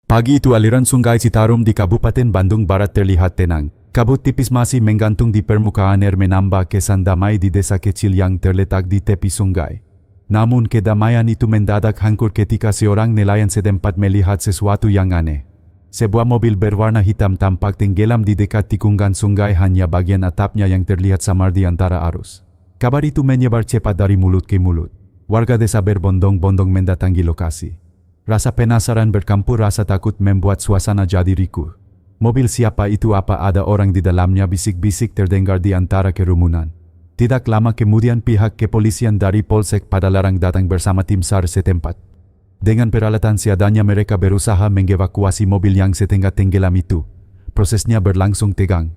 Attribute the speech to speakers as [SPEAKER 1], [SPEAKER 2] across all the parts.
[SPEAKER 1] Pagi itu aliran Sungai Citarum di Kabupaten Bandung Barat terlihat tenang. Kabut tipis masih menggantung di permukaan air menambah kesan damai di desa kecil yang terletak di tepi sungai. Namun kedamaian itu mendadak hancur ketika seorang nelayan setempat melihat sesuatu yang aneh. Sebuah mobil berwarna hitam tampak tenggelam di dekat tikungan sungai, hanya bagian atapnya yang terlihat samar di antara arus. Kabar itu menyebar cepat dari mulut ke mulut. Warga desa berbondong-bondong mendatangi lokasi. Rasa penasaran bercampur rasa takut membuat suasana jadi ricuh. Mobil siapa itu, apa ada orang di dalamnya, bisik-bisik terdengar di antara kerumunan. Tidak lama kemudian pihak kepolisian dari Polsek Padalarang datang bersama tim SAR setempat. Dengan peralatan seadanya mereka berusaha mengevakuasi mobil yang setengah tenggelam itu. Prosesnya berlangsung tegang.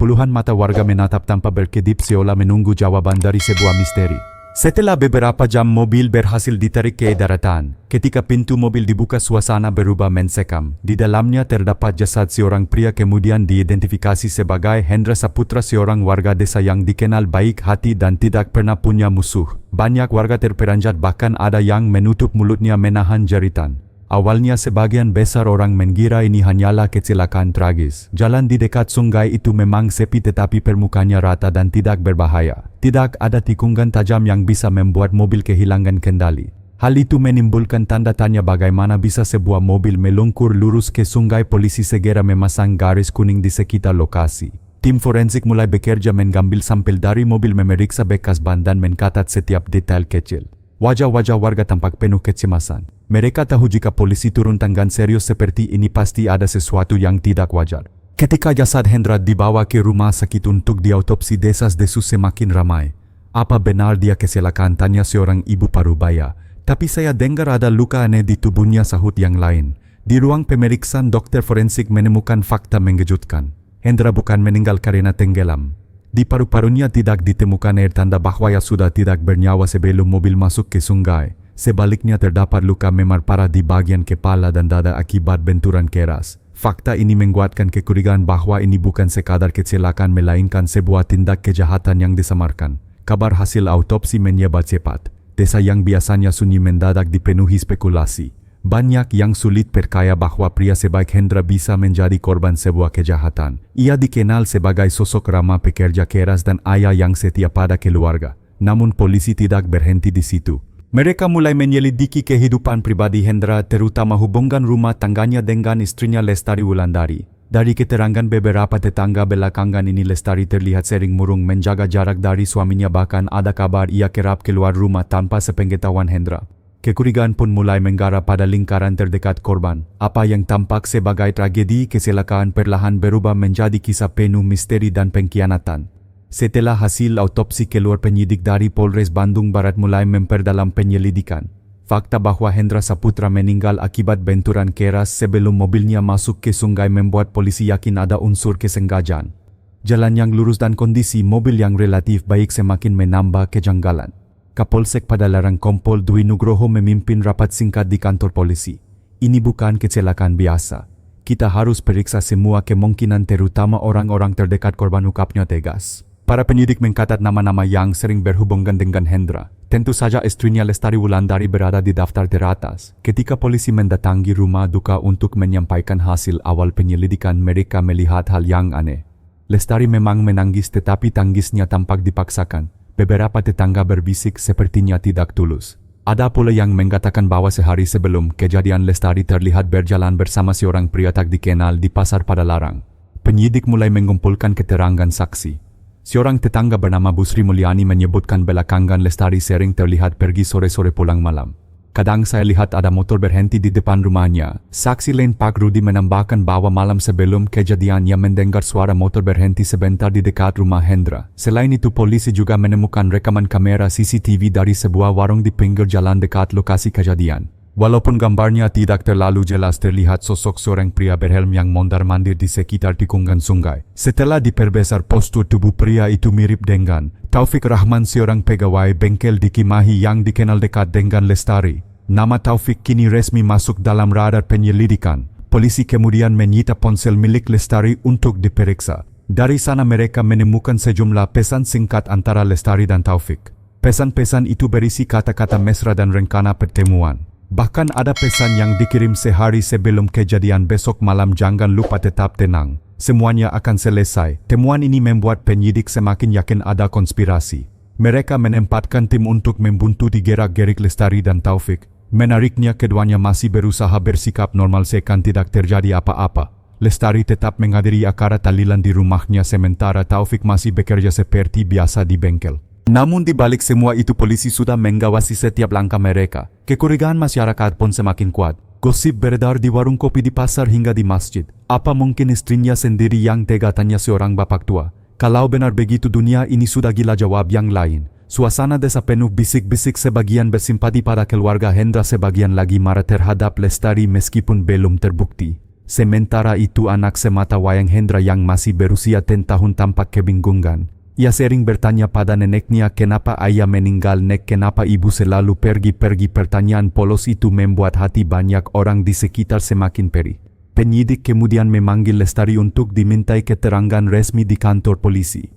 [SPEAKER 1] Puluhan mata warga menatap tanpa berkedip seolah menunggu jawaban dari sebuah misteri. Setelah beberapa jam mobil berhasil ditarik ke daratan. Ketika pintu mobil dibuka, suasana berubah mencekam. Di dalamnya terdapat jasad seorang pria kemudian diidentifikasi sebagai Hendra Saputra, seorang warga desa yang dikenal baik hati dan tidak pernah punya musuh. Banyak warga terperanjat, bahkan ada yang menutup mulutnya menahan jeritan. Awalnya sebagian besar orang mengira ini hanyalah kecelakaan tragis. Jalan di dekat sungai itu memang sepi, tetapi permukaannya rata dan tidak berbahaya. Tidak ada tikungan tajam yang bisa membuat mobil kehilangan kendali. Hal itu menimbulkan tanda tanya, bagaimana bisa sebuah mobil melungkur lurus ke sungai. Polisi segera memasang garis kuning di sekitar lokasi. Tim forensik mulai bekerja mengambil sampel dari mobil, memeriksa bekas ban dan mencatat setiap detail kecil. Wajah-wajah warga tampak penuh kecemasan. Mereka tahu jika polisi turun tangan serius seperti ini pasti ada sesuatu yang tidak wajar. Ketika jasad Hendra dibawa ke rumah sakit untuk diautopsi, desas-desus semakin ramai. Apa benar dia kecelakaan, tanya seorang ibu parubaya. Tapi saya dengar ada luka aneh di tubuhnya, sahut yang lain. Di ruang pemeriksaan dokter forensik menemukan fakta mengejutkan. Hendra bukan meninggal karena tenggelam. Di paru-parunya tidak ditemukan air, tanda bahwa ia sudah tidak bernyawa sebelum mobil masuk ke sungai. Sebaliknya terdapat luka memar parah di bagian kepala dan dada akibat benturan keras. Fakta ini menguatkan kecurigaan bahwa ini bukan sekadar kecelakaan melainkan sebuah tindak kejahatan yang disamarkan. Kabar hasil autopsi menyebar cepat. Desa yang biasanya sunyi mendadak dipenuhi spekulasi. Banyak yang sulit percaya bahwa pria sebaik Hendra bisa menjadi korban sebuah kejahatan. Ia dikenal sebagai sosok ramah, pekerja keras dan ayah yang setia pada keluarga. Namun polisi tidak berhenti di situ. Mereka mulai menyelidiki kehidupan pribadi Hendra, terutama hubungan rumah tangganya dengan istrinya Lestari Wulandari. Dari keterangan beberapa tetangga, belakangan ini Lestari terlihat sering murung menjaga jarak dari suaminya, bahkan ada kabar ia kerap keluar rumah tanpa sepengetahuan Hendra. Kecurigaan pun mulai menggara pada lingkaran terdekat korban. Apa yang tampak sebagai tragedi kecelakaan perlahan berubah menjadi kisah penuh misteri dan pengkhianatan. Setelah hasil autopsi keluar, penyidik dari Polres Bandung Barat mulai memperdalam penyelidikan. Fakta bahwa Hendra Saputra meninggal akibat benturan keras sebelum mobilnya masuk ke sungai membuat polisi yakin ada unsur kesengajaan. Jalan yang lurus dan kondisi mobil yang relatif baik semakin menambah kejanggalan. Kapolsek Padalarang Kompol Dwi Nugroho memimpin rapat singkat di kantor polisi. Ini bukan kecelakaan biasa. Kita harus periksa semua kemungkinan, terutama orang-orang terdekat korban, ukapnya tegas. Para penyidik mencatat nama-nama yang sering berhubungan dengan Hendra. Tentu saja istrinya Lestari Wulandari berada di daftar teratas. Ketika polisi mendatangi rumah duka untuk menyampaikan hasil awal penyelidikan, mereka melihat hal yang aneh. Lestari memang menangis, tetapi tangisnya tampak dipaksakan. Beberapa tetangga berbisik sepertinya tidak tulus. Ada pula yang mengatakan bahwa sehari sebelum kejadian Lestari terlihat berjalan bersama seorang pria tak dikenal di pasar Padalarang. Penyidik mulai mengumpulkan keterangan saksi. Seorang tetangga bernama Bu Sri Mulyani menyebutkan belakangan Lestari sering terlihat pergi sore-sore pulang malam. Kadang saya lihat ada motor berhenti di depan rumahnya. Saksi lain Pak Rudi menambahkan bahwa malam sebelum kejadian ia mendengar suara motor berhenti sebentar di dekat rumah Hendra. Selain itu, polisi juga menemukan rekaman kamera CCTV dari sebuah warung di pinggir jalan dekat lokasi kejadian. Walaupun gambarnya tidak terlalu jelas, terlihat sosok seorang pria berhelm yang mondar-mandir di sekitar tikungan sungai. Setelah diperbesar, postur tubuh pria itu mirip dengan Taufik Rahman, seorang pegawai bengkel di Cimahi yang dikenal dekat dengan Lestari. Nama Taufik kini resmi masuk dalam radar penyelidikan. Polisi kemudian menyita ponsel milik Lestari untuk diperiksa. Dari sana mereka menemukan sejumlah pesan singkat antara Lestari dan Taufik. Pesan-pesan itu berisi kata-kata mesra dan rencana pertemuan. Bahkan ada pesan yang dikirim sehari sebelum kejadian besok malam, jangan lupa tetap tenang. Semuanya akan selesai. Temuan ini membuat penyidik semakin yakin ada konspirasi. Mereka menempatkan tim untuk membuntuti gerak-gerik Lestari dan Taufik. Menariknya keduanya masih berusaha bersikap normal seakan tidak terjadi apa-apa. Lestari tetap menghadiri akad tahlilan di rumahnya sementara Taufik masih bekerja seperti biasa di bengkel. Namun di balik semua itu polisi sudah mengawasi setiap langkah mereka. Kecurigaan masyarakat pun semakin kuat. Gosip beredar di warung kopi di pasar hingga di masjid. Apa mungkin istrinya sendiri yang tega, tanya seorang bapak tua. Kalau benar begitu dunia ini sudah gila, jawab yang lain. Suasana desa penuh bisik-bisik, sebagian bersimpati pada keluarga Hendra, sebagian lagi marah terhadap Lestari meskipun belum terbukti. Sementara itu anak semata wayang Hendra yang masih berusia 10 tahun tampak kebingungan. Ia sering bertanya pada neneknya kenapa ayah meninggal, nek, kenapa ibu selalu pergi-pergi. Pertanyaan polos itu membuat hati banyak orang di sekitar semakin perih. Penyidik kemudian memanggil Lestari untuk dimintai keterangan resmi di kantor polisi.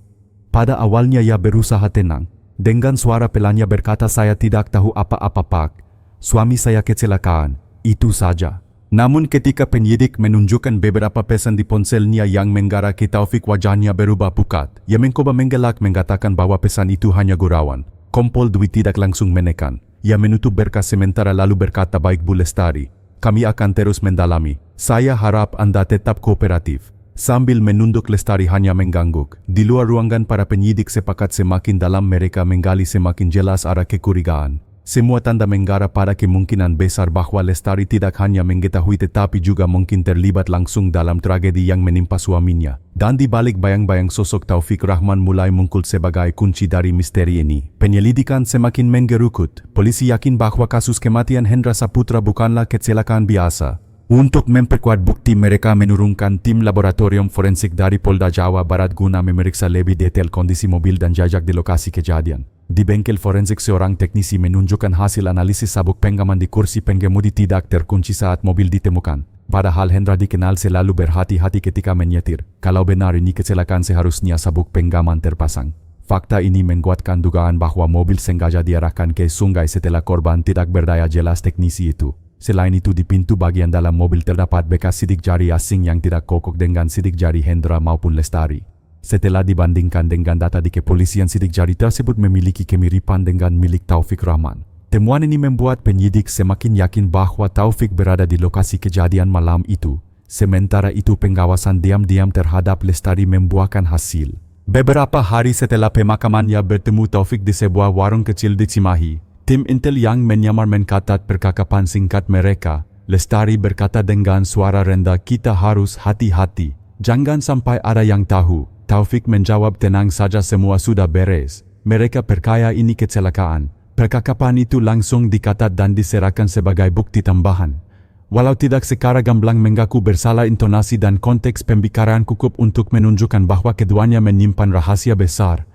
[SPEAKER 1] Pada awalnya ia berusaha tenang. Dengan suara pelannya berkata, saya tidak tahu apa-apa pak. Suami saya kecelakaan, itu saja. Namun ketika penyidik menunjukkan beberapa pesan di ponselnya yang menggaraki Taufik, wajahnya berubah pucat. Ia mencoba menggelak mengatakan bahwa pesan itu hanya gurauan. Kompol Dwi tidak langsung menekan. Ia menutup berkas sementara lalu berkata, baik Bu Lestari, kami akan terus mendalami. Saya harap Anda tetap kooperatif. Sambil menunduk, Lestari hanya mengangguk. Di luar ruangan para penyidik sepakat semakin dalam mereka menggali semakin jelas arah kecurigaan. Semua tanda mengarah pada kemungkinan besar bahwa Lestari tidak hanya mengetahui tetapi juga mungkin terlibat langsung dalam tragedi yang menimpa suaminya. Dan di balik bayang-bayang sosok Taufik Rahman mulai muncul sebagai kunci dari misteri ini. Penyelidikan semakin menggerukut. Polisi yakin bahwa kasus kematian Hendra Saputra bukanlah kecelakaan biasa. Untuk memperkuat bukti, mereka menurunkan tim laboratorium forensik dari Polda Jawa Barat guna memeriksa lebih detail kondisi mobil dan jejak di lokasi kejadian. Di bengkel forensik, seorang teknisi menunjukkan hasil analisis sabuk pengaman di kursi pengemudi tidak terkunci saat mobil ditemukan. Padahal Hendra dikenal selalu berhati-hati ketika menyetir. Kalau benar ini kecelakaan, seharusnya sabuk pengaman terpasang. Fakta ini menguatkan dugaan bahwa mobil sengaja diarahkan ke sungai setelah korban tidak berdaya, jelas teknisi itu. Selain itu, di pintu bagian dalam mobil terdapat bekas sidik jari asing yang tidak kokok dengan sidik jari Hendra maupun Lestari. Setelah dibandingkan dengan data di kepolisian, sidik jari tersebut memiliki kemiripan dengan milik Taufik Rahman. Temuan ini membuat penyidik semakin yakin bahwa Taufik berada di lokasi kejadian malam itu. Sementara itu, pengawasan diam-diam terhadap Lestari membuahkan hasil. Beberapa hari setelah pemakamannya bertemu Taufik di sebuah warung kecil di Cimahi. Tim intel yang menyamar mencatat percakapan singkat mereka. Lestari berkata dengan suara rendah, kita harus hati-hati. Jangan sampai ada yang tahu. Taufik menjawab, tenang saja, semua sudah beres. Mereka percaya ini kecelakaan. Percakapan itu langsung dicatat dan diserahkan sebagai bukti tambahan. Walau tidak secara gamblang mengaku bersalah, intonasi dan konteks pembicaraan cukup untuk menunjukkan bahwa keduanya menyimpan rahasia besar.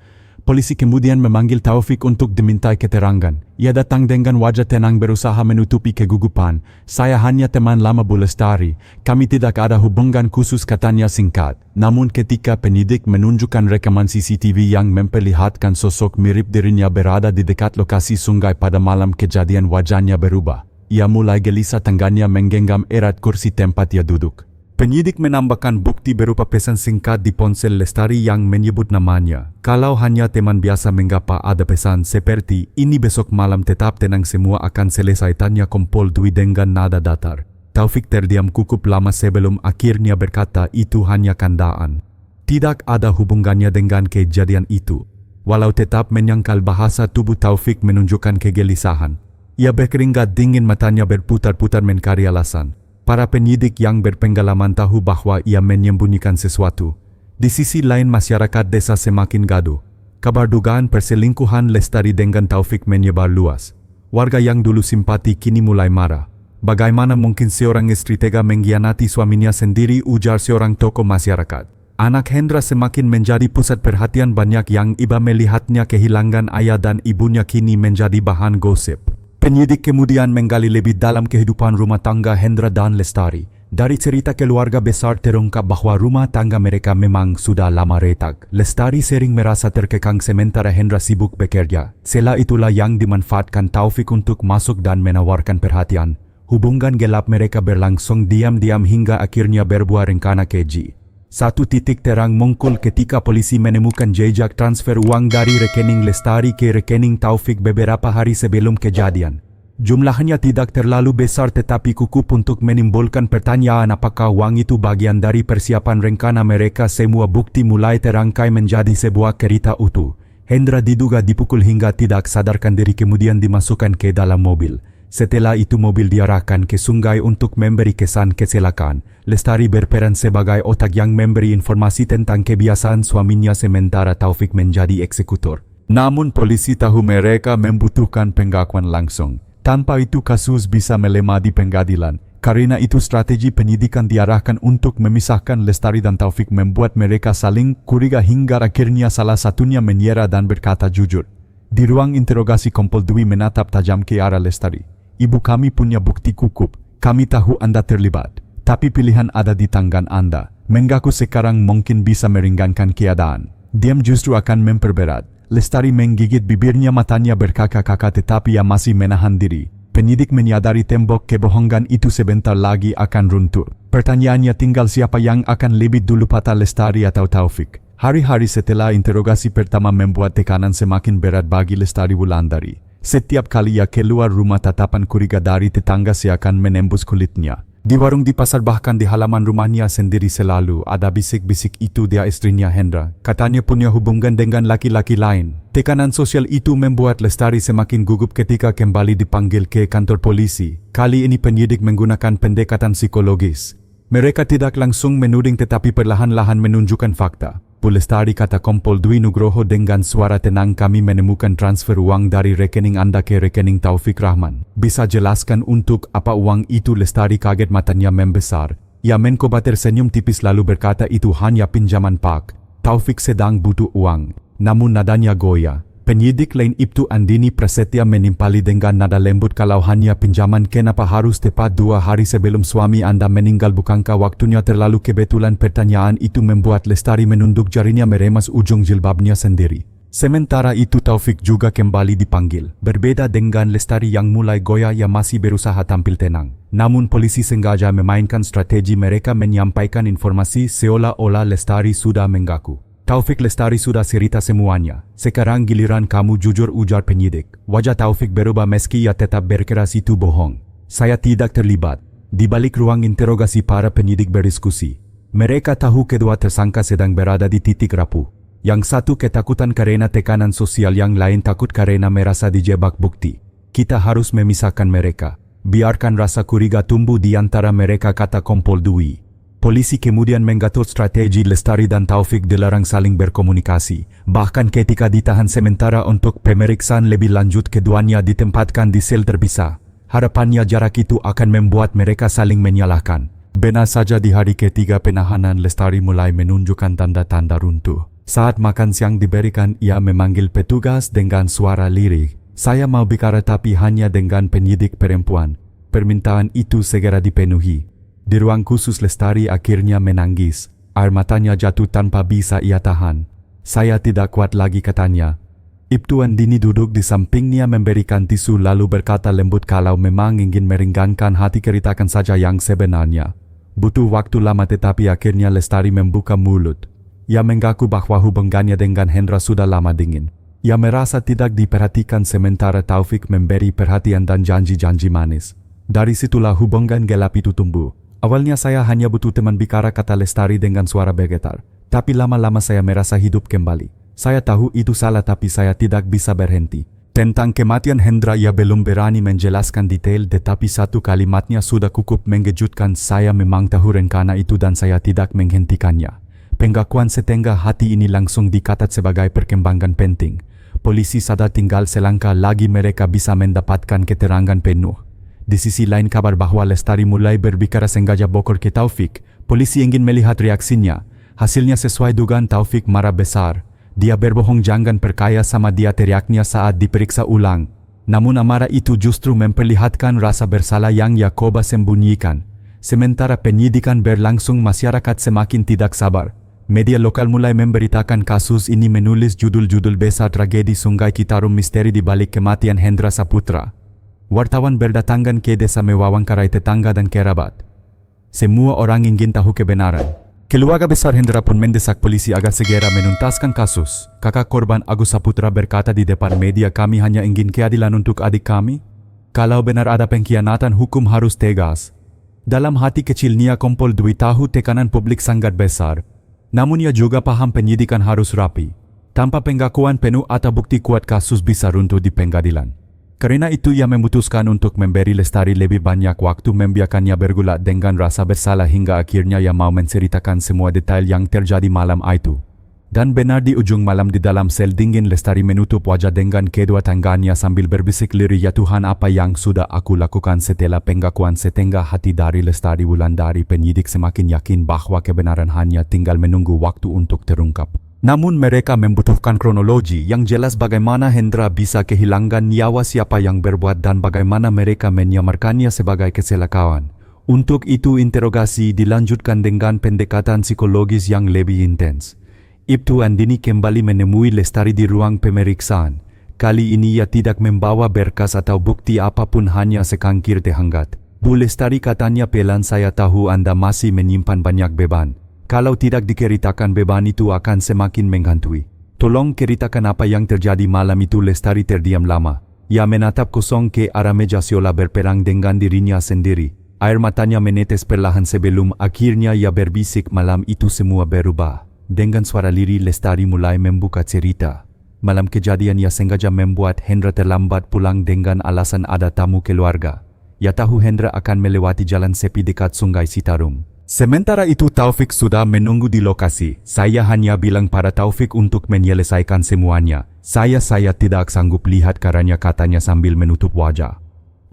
[SPEAKER 1] Polisi kemudian memanggil Taufik untuk dimintai keterangan. Ia datang dengan wajah tenang berusaha menutupi kegugupan. Saya hanya teman lama Bu Lestari. Kami tidak ada hubungan khusus, katanya singkat. Namun ketika penyidik menunjukkan rekaman CCTV yang memperlihatkan sosok mirip dirinya berada di dekat lokasi sungai pada malam kejadian, wajahnya berubah. Ia mulai gelisah, tangannya menggenggam erat kursi tempat ia duduk. Penyidik menambahkan bukti berupa pesan singkat di ponsel Lestari yang menyebut namanya. Kalau hanya teman biasa, mengapa ada pesan seperti ini, besok malam tetap tenang, semua akan selesai, tanya Kompol Dwi dengan nada datar. Taufik terdiam cukup lama sebelum akhirnya berkata, itu hanya candaan. Tidak ada hubungannya dengan kejadian itu. Walau tetap menyangkal, bahasa tubuh Taufik menunjukkan kegelisahan. Ia berkeringat dingin, matanya berputar-putar mencari alasan. Para penyidik yang berpengalaman tahu bahwa ia menyembunyikan sesuatu. Di sisi lain, masyarakat desa semakin gaduh. Kabar dugaan perselingkuhan Lestari dengan Taufik menyebar luas. Warga yang dulu simpati kini mulai marah. Bagaimana mungkin seorang istri tega mengkhianati suaminya sendiri, ujar seorang tokoh masyarakat. Anak Hendra semakin menjadi pusat perhatian banyak yang iba melihatnya kehilangan ayah dan ibunya kini menjadi bahan gosip. Penyidik kemudian menggali lebih dalam kehidupan rumah tangga Hendra dan Lestari. Dari cerita keluarga besar terungkap bahwa rumah tangga mereka memang sudah lama retak. Lestari sering merasa terkekang sementara Hendra sibuk bekerja. Celah itulah yang dimanfaatkan Taufik untuk masuk dan menawarkan perhatian. Hubungan gelap mereka berlangsung diam-diam hingga akhirnya berbuah rencana keji. Satu titik terang muncul ketika polisi menemukan jejak transfer uang dari rekening Lestari ke rekening Taufik beberapa hari sebelum kejadian. Jumlahnya tidak terlalu besar tetapi cukup untuk menimbulkan pertanyaan apakah uang itu bagian dari persiapan rencana mereka. Semua bukti mulai terangkai menjadi sebuah cerita utuh. Hendra diduga dipukul hingga tidak sadarkan diri kemudian dimasukkan ke dalam mobil. Setelah itu mobil diarahkan ke sungai untuk memberi kesan kecelakaan. Lestari berperan sebagai otak yang memberi informasi tentang kebiasaan suaminya sementara Taufik menjadi eksekutor. Namun polisi tahu mereka membutuhkan pengakuan langsung. Tanpa itu kasus bisa melemah di pengadilan. Karena itu strategi penyidikan diarahkan untuk memisahkan Lestari dan Taufik membuat mereka saling curiga hingga akhirnya salah satunya menyerah dan berkata jujur. Di ruang interogasi Kompol Dwi menatap tajam ke arah Lestari. Ibu kami punya bukti cukup. Kami tahu Anda terlibat. Tapi pilihan ada di tangan Anda. Mengaku sekarang mungkin bisa meringankan keadaan. Diam justru akan memperberat. Lestari menggigit bibirnya, matanya berkaka-kaka tetapi ia masih menahan diri. Penyidik menyadari tembok kebohongan itu sebentar lagi akan runtuh. Pertanyaannya tinggal siapa yang akan lebih dulu patah, Lestari atau Taufik. Hari-hari setelah interogasi pertama membuat tekanan semakin berat bagi Lestari Wulandari. Setiap kali ia keluar rumah tatapan curiga dari tetangga seakan menembus kulitnya. Di warung di pasar bahkan di halaman rumahnya sendiri selalu ada bisik-bisik itu dia istrinya Hendra. Katanya punya hubungan dengan laki-laki lain. Tekanan sosial itu membuat Lestari semakin gugup ketika kembali dipanggil ke kantor polisi. Kali ini penyidik menggunakan pendekatan psikologis. Mereka tidak langsung menuding tetapi perlahan-lahan menunjukkan fakta. Bu Lestari, kata Kompol Dwi Nugroho dengan suara tenang, kami menemukan transfer uang dari rekening Anda ke rekening Taufik Rahman. Bisa jelaskan untuk apa uang itu? Lestari kaget, matanya membesar. Ia mencoba tersenyum tipis lalu berkata itu hanya pinjaman Pak. Taufik sedang butuh uang. Namun nadanya goyah. Penyidik lain Ibtu Andini Prasetya menimpali dengan nada lembut, kalau hanya pinjaman kenapa harus tepat 2 hari sebelum suami Anda meninggal? Bukankah waktunya terlalu kebetulan? Pertanyaan itu membuat Lestari menunduk jarinya meremas ujung jilbabnya sendiri. Sementara itu Taufik juga kembali dipanggil. Berbeda dengan Lestari yang mulai goyah, ia masih berusaha tampil tenang. Namun polisi sengaja memainkan strategi, mereka menyampaikan informasi seolah-olah Lestari sudah mengaku. Taufik, Lestari sudah cerita semuanya. Sekarang giliran kamu jujur, ujar penyidik. Wajah Taufik berubah meski ia tetap berkeras itu bohong. Saya tidak terlibat. Di balik ruang interogasi para penyidik berdiskusi. Mereka tahu kedua tersangka sedang berada di titik rapuh. Yang satu ketakutan karena tekanan sosial, yang lain takut karena merasa dijebak bukti. Kita harus memisahkan mereka. Biarkan rasa curiga tumbuh di antara mereka, kata Kompol Dwi. Polisi kemudian menggatur strategi. Lestari dan Taufik dilarang saling berkomunikasi. Bahkan ketika ditahan sementara untuk pemeriksaan lebih lanjut, keduanya ditempatkan di sel terpisah. Harapannya jarak itu akan membuat mereka saling menyalahkan. Benar saja, di hari ketiga penahanan Lestari mulai menunjukkan tanda-tanda runtuh. Saat makan siang diberikan, ia memanggil petugas dengan suara lirik. Saya mau bicara tapi hanya dengan penyidik perempuan. Permintaan itu segera dipenuhi. Di ruang khusus Lestari akhirnya menangis. Air matanya jatuh tanpa bisa ia tahan. Saya tidak kuat lagi, katanya. Ibtu Andini duduk di sampingnya memberikan tisu lalu berkata lembut, kalau memang ingin meringankan hati, ceritakan saja yang sebenarnya. Butuh waktu lama tetapi akhirnya Lestari membuka mulut. Ia mengaku bahwa hubungannya dengan Hendra sudah lama dingin. Ia merasa tidak diperhatikan sementara Taufik memberi perhatian dan janji-janji manis. Dari situlah hubungan gelap itu tumbuh. Awalnya saya hanya butuh teman bicara, kata Lestari dengan suara bergetar. Tapi lama-lama saya merasa hidup kembali. Saya tahu itu salah tapi saya tidak bisa berhenti. Tentang kematian Hendra ia belum berani menjelaskan detail tetapi satu kalimatnya sudah cukup mengejutkan. Saya memang tahu rencana itu dan saya tidak menghentikannya. Pengakuan setengah hati ini langsung dicatat sebagai perkembangan penting. Polisi sadar tinggal selangkah lagi mereka bisa mendapatkan keterangan penuh. Di sisi lain kabar bahwa Lestari mulai berbicara sengaja bokor ke Taufik. Polisi ingin melihat reaksinya. Hasilnya sesuai dugaan, Taufik marah besar. Dia berbohong jangan percaya sama dia, teriaknya saat diperiksa ulang. Namun amarah itu justru memperlihatkan rasa bersalah yang ia coba sembunyikan. Sementara penyidikan berlangsung, masyarakat semakin tidak sabar. Media lokal mulai memberitakan kasus ini, menulis judul-judul besar tragedi Sungai Citarum, misteri di balik kematian Hendra Saputra. Wartawan berdatangan ke desa mewawancarai tetangga dan kerabat. Semua orang ingin tahu kebenaran. Keluarga besar Hendra pun mendesak polisi agar segera menuntaskan kasus. Kakak korban Agus Saputra berkata di depan media, "Kami hanya ingin keadilan untuk adik kami. Kalau benar ada pengkhianatan, hukum harus tegas." Dalam hati kecilnya, Kompol Dwi tahu tekanan publik sangat besar. Namun ia juga paham penyidikan harus rapi. Tanpa pengakuan penuh atau bukti kuat, kasus bisa runtuh di pengadilan. Karena itu ia memutuskan untuk memberi Lestari lebih banyak waktu, membiarkannya bergulat dengan rasa bersalah hingga akhirnya ia mau menceritakan semua detail yang terjadi malam itu. Dan benar di ujung malam di dalam sel dingin, Lestari menutup wajah dengan kedua tangannya sambil berbisik lirih, "Ya Tuhan, apa yang sudah aku lakukan?" Setelah pengakuan setengah hati dari Lestari Wulandari, penyidik semakin yakin bahwa kebenaran hanya tinggal menunggu waktu untuk terungkap. Namun mereka membutuhkan kronologi yang jelas bagaimana Hendra bisa kehilangan nyawa, siapa yang berbuat, dan bagaimana mereka menyamarkannya sebagai kecelakaan. Untuk itu interogasi dilanjutkan dengan pendekatan psikologis yang lebih intens. Ibtu Andini kembali menemui Lestari di ruang pemeriksaan. Kali ini ia tidak membawa berkas atau bukti apapun, hanya secangkir teh hangat. "Bu Lestari," katanya pelan, "saya tahu Anda masih menyimpan banyak beban. Kalau tidak diceritakan, beban itu akan semakin menghantui. Tolong ceritakan apa yang terjadi malam itu." Lestari terdiam lama. Ia menatap kosong ke arah meja seolah berperang dengan dirinya sendiri. Air matanya menetes perlahan sebelum akhirnya ia berbisik, "Malam itu semua berubah." Dengan suara lirih, Lestari mulai membuka cerita. Malam kejadian ia sengaja membuat Hendra terlambat pulang dengan alasan ada tamu keluarga. Ia tahu Hendra akan melewati jalan sepi dekat Sungai Citarum. Sementara itu Taufik sudah menunggu di lokasi. "Saya hanya bilang pada Taufik untuk menyelesaikan semuanya. Saya tidak sanggup lihat," katanya sambil menutup wajah.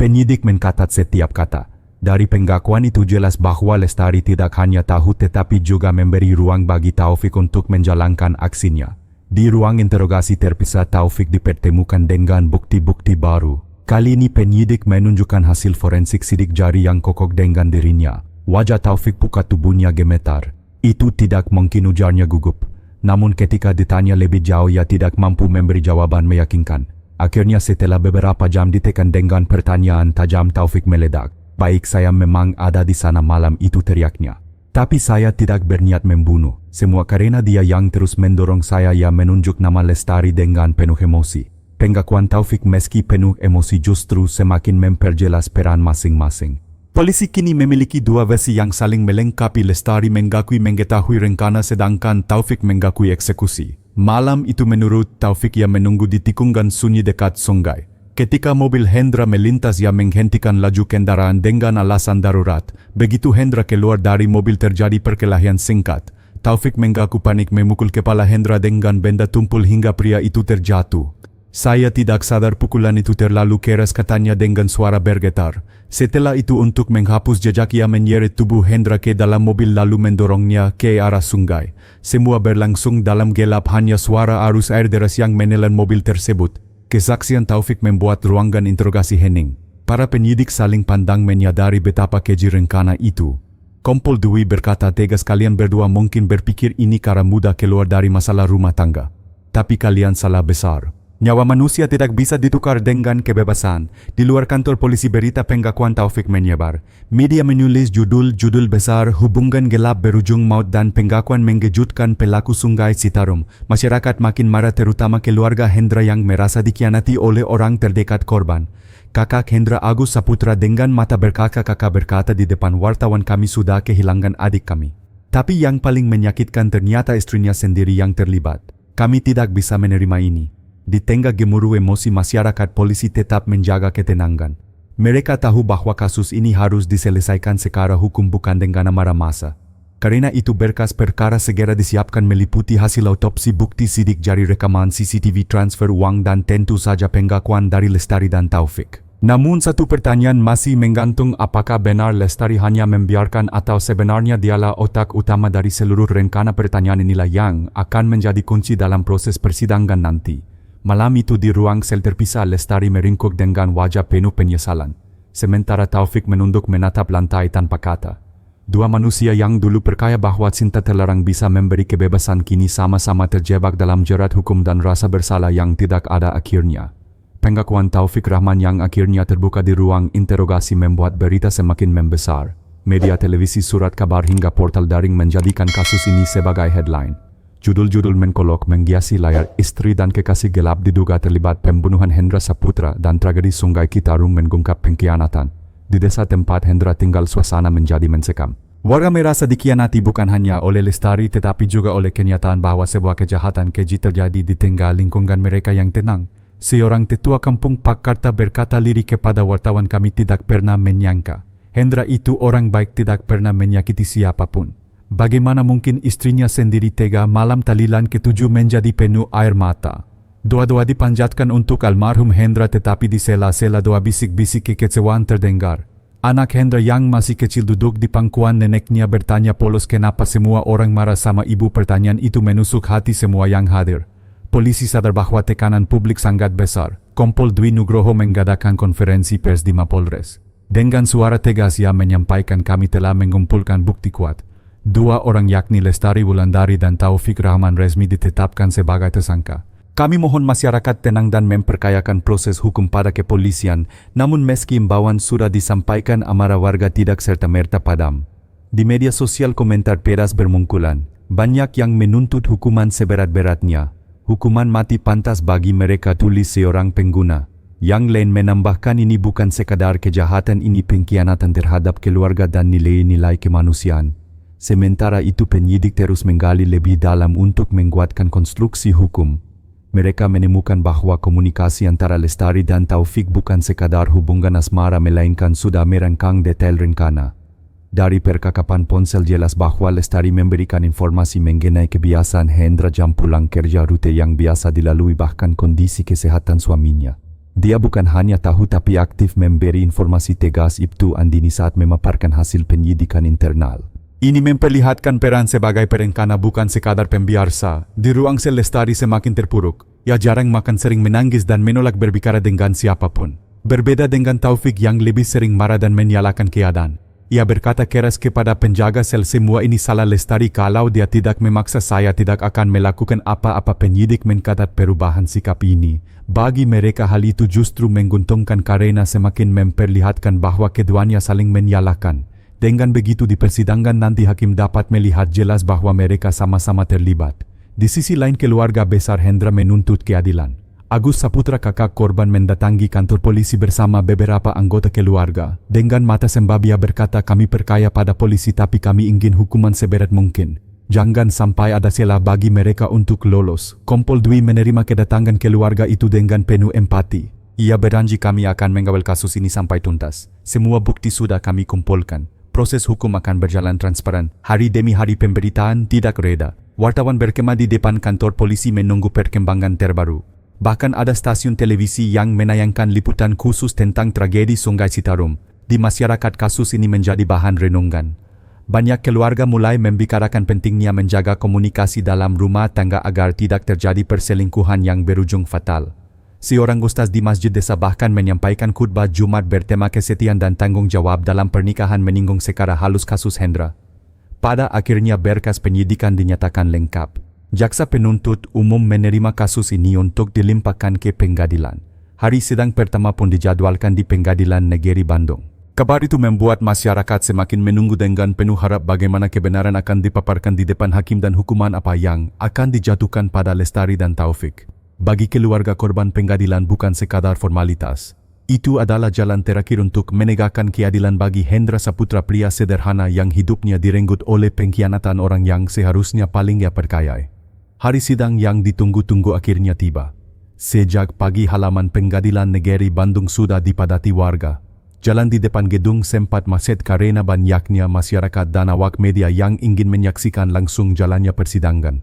[SPEAKER 1] Penyidik mencatat setiap kata. Dari pengakuan itu jelas bahwa Lestari tidak hanya tahu tetapi juga memberi ruang bagi Taufik untuk menjalankan aksinya. Di ruang interogasi terpisah, Taufik dipertemukan dengan bukti-bukti baru. Kali ini penyidik menunjukkan hasil forensik sidik jari yang kokoh dengan dirinya. Wajah Taufik pucat, tubuhnya gemetar. "Itu tidak mungkin," ujarnya gugup. Namun ketika ditanya lebih jauh, ia tidak mampu memberi jawaban meyakinkan. Akhirnya setelah beberapa jam ditekan dengan pertanyaan tajam, Taufik meledak. "Baik, saya memang ada di sana malam itu," teriaknya. "Tapi saya tidak berniat membunuh. Semua karena dia yang terus mendorong saya." Ia menunjuk nama Lestari dengan penuh emosi. Pengakuan Taufik meski penuh emosi justru semakin memperjelas peran masing-masing. Polisi kini memiliki dua versi yang saling melengkapi. Lestari mengakui mengetahui rencana sedangkan Taufik mengakui eksekusi. Malam itu menurut Taufik ia menunggu di tikungan sunyi dekat sungai. Ketika mobil Hendra melintas, ia menghentikan laju kendaraan dengan alasan darurat. Begitu Hendra keluar dari mobil, terjadi perkelahian singkat. Taufik mengaku panik memukul kepala Hendra dengan benda tumpul hingga pria itu terjatuh. "Saya tidak sadar pukulan itu terlalu keras," katanya dengan suara bergetar. Setelah itu untuk menghapus jejak ia menyeret tubuh Hendra ke dalam mobil lalu mendorongnya ke arah sungai. Semua berlangsung dalam gelap, hanya suara arus air deras yang menelan mobil tersebut. Kesaksian Taufik membuat ruangan interogasi hening. Para penyidik saling pandang menyadari betapa keji rencana itu. Kompol Dwi berkata tegas, "Kalian berdua mungkin berpikir ini cara mudah keluar dari masalah rumah tangga. Tapi kalian salah besar. Nyawa manusia tidak bisa ditukar dengan kebebasan." Di luar kantor polisi, berita pengakuan Taufik menyebar. Media menulis judul-judul besar, "Hubungan gelap berujung maut," dan pengakuan mengejutkan pelaku Sungai Citarum. Masyarakat makin marah, terutama keluarga Hendra yang merasa dikhianati oleh orang terdekat korban. Kakak Hendra, Agus Saputra, dengan mata berkaca-kaca berkata di depan wartawan, "Kami sudah kehilangan adik kami. Tapi yang paling menyakitkan ternyata istrinya sendiri yang terlibat. Kami tidak bisa menerima ini." Di tengah gemuruh emosi masyarakat, polisi tetap menjaga ketenangan. Mereka tahu bahwa kasus ini harus diselesaikan secara hukum, bukan dengan amarah massa. Karena itu berkas perkara segera disiapkan meliputi hasil autopsi, bukti sidik jari, rekaman CCTV, transfer uang, dan tentu saja pengakuan dari Lestari dan Taufik. Namun satu pertanyaan masih menggantung, apakah benar Lestari hanya membiarkan atau sebenarnya dialah otak utama dari seluruh rencana? Pertanyaan inilah yang akan menjadi kunci dalam proses persidangan nanti. Malam itu di ruang sel terpisah, Lestari meringkuk dengan wajah penuh penyesalan. sementara Taufik menunduk menatap lantai tanpa kata. Dua manusia yang dulu percaya bahwa cinta terlarang bisa memberi kebebasan kini sama-sama terjebak dalam jerat hukum dan rasa bersalah yang tidak ada akhirnya. Pengakuan Taufik Rahman yang akhirnya terbuka di ruang interogasi membuat berita semakin membesar. Media televisi, surat kabar hingga portal daring menjadikan kasus ini sebagai headline. Judul-judul menkolok menghiasi layar. Istri dan kekasih gelap diduga terlibat pembunuhan Hendra Saputra dan tragedi Sungai Citarum mengungkap pengkhianatan. Di desa tempat Hendra tinggal suasana menjadi mencekam. Warga merasa dikhianati bukan hanya oleh Lestari tetapi juga oleh kenyataan bahwa sebuah kejahatan keji terjadi di tengah lingkungan mereka yang tenang. Seorang tetua kampung Pakarta berkata lirik kepada wartawan, "Kami tidak pernah menyangka Hendra itu orang baik, tidak pernah menyakiti siapapun. Bagaimana mungkin istrinya sendiri tega?" Malam tahlilan ketujuh menjadi penuh air mata. Doa-doa dipanjatkan untuk almarhum Hendra tetapi di sela-sela doa bisik-bisik kekecewaan terdengar. Anak Hendra yang masih kecil duduk di pangkuan neneknya bertanya polos, "Kenapa semua orang marah sama ibu?" Pertanyaan itu menusuk hati semua yang hadir. Polisi sadar bahwa tekanan publik sangat besar. Kompol Dwi Nugroho mengadakan konferensi pers di Mapolres. Dengan suara tegas ia menyampaikan, "Kami telah mengumpulkan bukti kuat. Dua orang yakni Lestari Wulandari dan Taufik Rahman resmi ditetapkan sebagai tersangka. Kami mohon masyarakat tenang dan mempercayakan proses hukum pada kepolisian." Namun meski imbauan sudah disampaikan, amarah warga tidak serta-merta padam. Di media sosial komentar pedas bermunculan. Banyak yang menuntut hukuman seberat-beratnya. Hukuman mati pantas bagi mereka, tulis seorang pengguna. Yang lain menambahkan ini bukan sekadar kejahatan, ini pengkhianatan terhadap keluarga dan nilai-nilai kemanusiaan. Sementara itu penyidik terus menggali lebih dalam untuk menguatkan konstruksi hukum. Mereka menemukan bahwa komunikasi antara Lestari dan Taufik bukan sekadar hubungan asmara melainkan sudah merancang detail rencana. Dari percakapan ponsel jelas bahwa Lestari memberikan informasi mengenai kebiasaan Hendra jam pulang kerja, rute yang biasa dilalui, bahkan kondisi kesehatan suaminya. Dia bukan hanya tahu tapi aktif memberi informasi tegas itu andini saat memaparkan hasil penyidikan internal. Ini memperlihatkan peran sebagai perencana bukan sekadar pembiasa. Di ruang sel Lestari semakin terpuruk. Ia jarang makan, sering menangis dan menolak berbicara dengan siapapun. Berbeda dengan Taufik yang lebih sering marah dan menyalahkan keadaan. Ia berkata keras kepada penjaga sel, "Semua ini salah Lestari. Kalau dia tidak memaksa, saya tidak akan melakukan apa-apa." Penyidik mencatat perubahan sikap ini. Bagi mereka hal itu justru menguntungkan karena semakin memperlihatkan bahwa keduanya saling menyalahkan. Dengan begitu di persidangan nanti hakim dapat melihat jelas bahwa mereka sama-sama terlibat. Di sisi lain keluarga besar Hendra menuntut keadilan. Agus Saputra, kakak korban, mendatangi kantor polisi bersama beberapa anggota keluarga. Dengan mata sembab ia berkata, "Kami percaya pada polisi tapi kami ingin hukuman seberat mungkin. Jangan sampai ada celah bagi mereka untuk lolos." Kompol Dwi menerima kedatangan keluarga itu dengan penuh empati. Ia berjanji, "Kami akan mengawal kasus ini sampai tuntas. Semua bukti sudah kami kumpulkan. Proses hukum akan berjalan transparan." Hari demi hari pemberitaan tidak reda. Wartawan berkemah di depan kantor polisi menunggu perkembangan terbaru. Bahkan ada stasiun televisi yang menayangkan liputan khusus tentang tragedi Sungai Citarum. Di masyarakat kasus ini menjadi bahan renungan. Banyak keluarga mulai membicarakan pentingnya menjaga komunikasi dalam rumah tangga agar tidak terjadi perselingkuhan yang berujung fatal. Seorang ustaz di masjid desa bahkan menyampaikan khutbah Jumat bertema kesetiaan dan tanggung jawab dalam pernikahan, menyinggung secara halus kasus Hendra. Pada akhirnya berkas penyidikan dinyatakan lengkap. Jaksa penuntut umum menerima kasus ini untuk dilimpahkan ke pengadilan. Hari sidang pertama pun dijadwalkan di Pengadilan Negeri Bandung. Kabar itu membuat masyarakat semakin menunggu dengan penuh harap bagaimana kebenaran akan dipaparkan di depan hakim dan hukuman apa yang akan dijatuhkan pada Lestari dan Taufik. Bagi keluarga korban, pengadilan bukan sekadar formalitas. Itu adalah jalan terakhir untuk menegakkan keadilan bagi Hendra Saputra, pria sederhana yang hidupnya direnggut oleh pengkhianatan orang yang seharusnya paling ia percayai. Hari sidang yang ditunggu-tunggu akhirnya tiba. Sejak pagi halaman Pengadilan Negeri Bandung sudah dipadati warga. Jalan di depan gedung sempat macet karena banyaknya masyarakat dan awak media yang ingin menyaksikan langsung jalannya persidangan.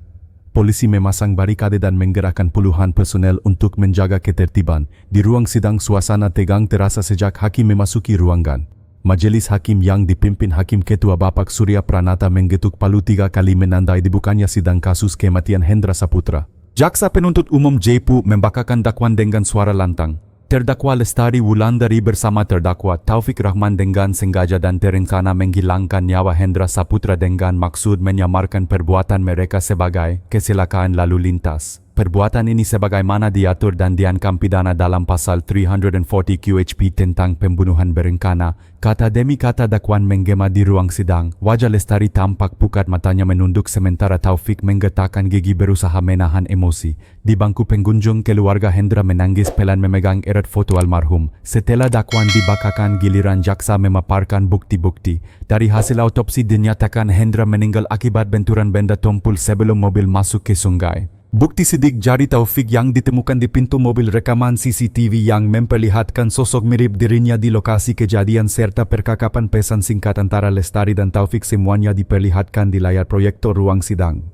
[SPEAKER 1] Polisi memasang barikade dan menggerakkan puluhan personel untuk menjaga ketertiban. Di ruang sidang suasana tegang terasa sejak hakim memasuki ruangan. Majelis hakim yang dipimpin Hakim Ketua Bapak Surya Pranata menggetuk palu 3 kali menandai dibukanya sidang kasus kematian Hendra Saputra. Jaksa penuntut umum JPU membacakan dakwaan dengan suara lantang. Terdakwa Lestari Wulandari bersama terdakwa Taufik Rahman dengan sengaja dan terencana menghilangkan nyawa Hendra Saputra dengan maksud menyamarkan perbuatan mereka sebagai kecelakaan lalu lintas. Perbuatan ini sebagaimana diatur dan diancam pidana dalam pasal 340 QHP tentang pembunuhan berencana. Kata demi kata dakwaan menggema di ruang sidang. Wajah Lestari tampak pucat, matanya menunduk sementara Taufik menggetakkan gigi berusaha menahan emosi. Di bangku pengunjung, keluarga Hendra menangis pelan memegang erat foto almarhum. Setelah dakwaan dibacakan, giliran jaksa memaparkan bukti-bukti. Dari hasil autopsi dinyatakan Hendra meninggal akibat benturan benda tumpul sebelum mobil masuk ke sungai. Bukti sidik jari Taufik yang ditemukan di pintu mobil, rekaman CCTV yang memperlihatkan sosok mirip dirinya di lokasi kejadian serta percakapan pesan singkat antara Lestari dan Taufik semuanya diperlihatkan di layar proyektor ruang sidang.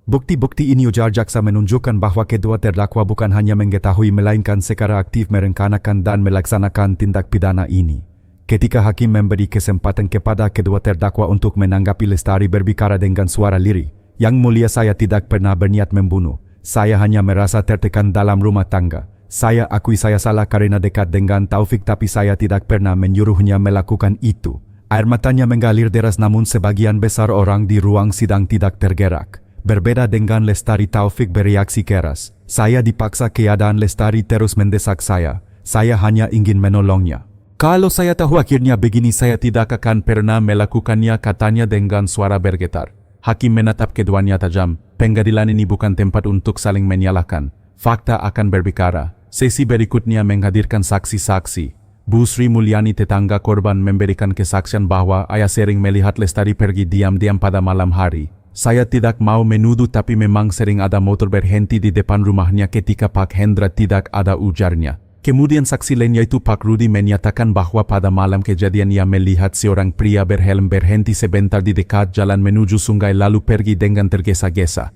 [SPEAKER 1] Bukti-bukti ini, ujar jaksa, menunjukkan bahwa kedua terdakwa bukan hanya mengetahui melainkan secara aktif merencanakan dan melaksanakan tindak pidana ini. Ketika hakim memberi kesempatan kepada kedua terdakwa untuk menanggapi, Lestari berbicara dengan suara lirih. Yang mulia, saya tidak pernah berniat membunuh. Saya hanya merasa tertekan dalam rumah tangga. Saya akui saya salah karena dekat dengan Taufik, tapi saya tidak pernah menyuruhnya melakukan itu. Air matanya mengalir deras, namun sebagian besar orang di ruang sidang tidak tergerak. Berbeda dengan Lestari, Taufik bereaksi keras. Saya dipaksa, keadaan Lestari terus mendesak saya. Saya hanya ingin menolongnya. Kalau saya tahu akhirnya begini, saya tidak akan pernah melakukannya, katanya dengan suara bergetar. Hakim menatap keduanya tajam. Pengadilan ini bukan tempat untuk saling menyalahkan. Fakta akan berbicara. Sesi berikutnya menghadirkan saksi-saksi. Bu Sri Mulyani, tetangga korban, memberikan kesaksian bahwa ayah sering melihat Lestari pergi diam-diam pada malam hari. Saya tidak mau menuduh, tapi memang sering ada motor berhenti di depan rumahnya ketika Pak Hendra tidak ada, ujarnya. Kemudian saksi lain yaitu Pak Rudi menyatakan bahwa pada malam kejadian ia melihat seorang pria berhelm berhenti sebentar di dekat jalan menuju sungai lalu pergi dengan tergesa-gesa.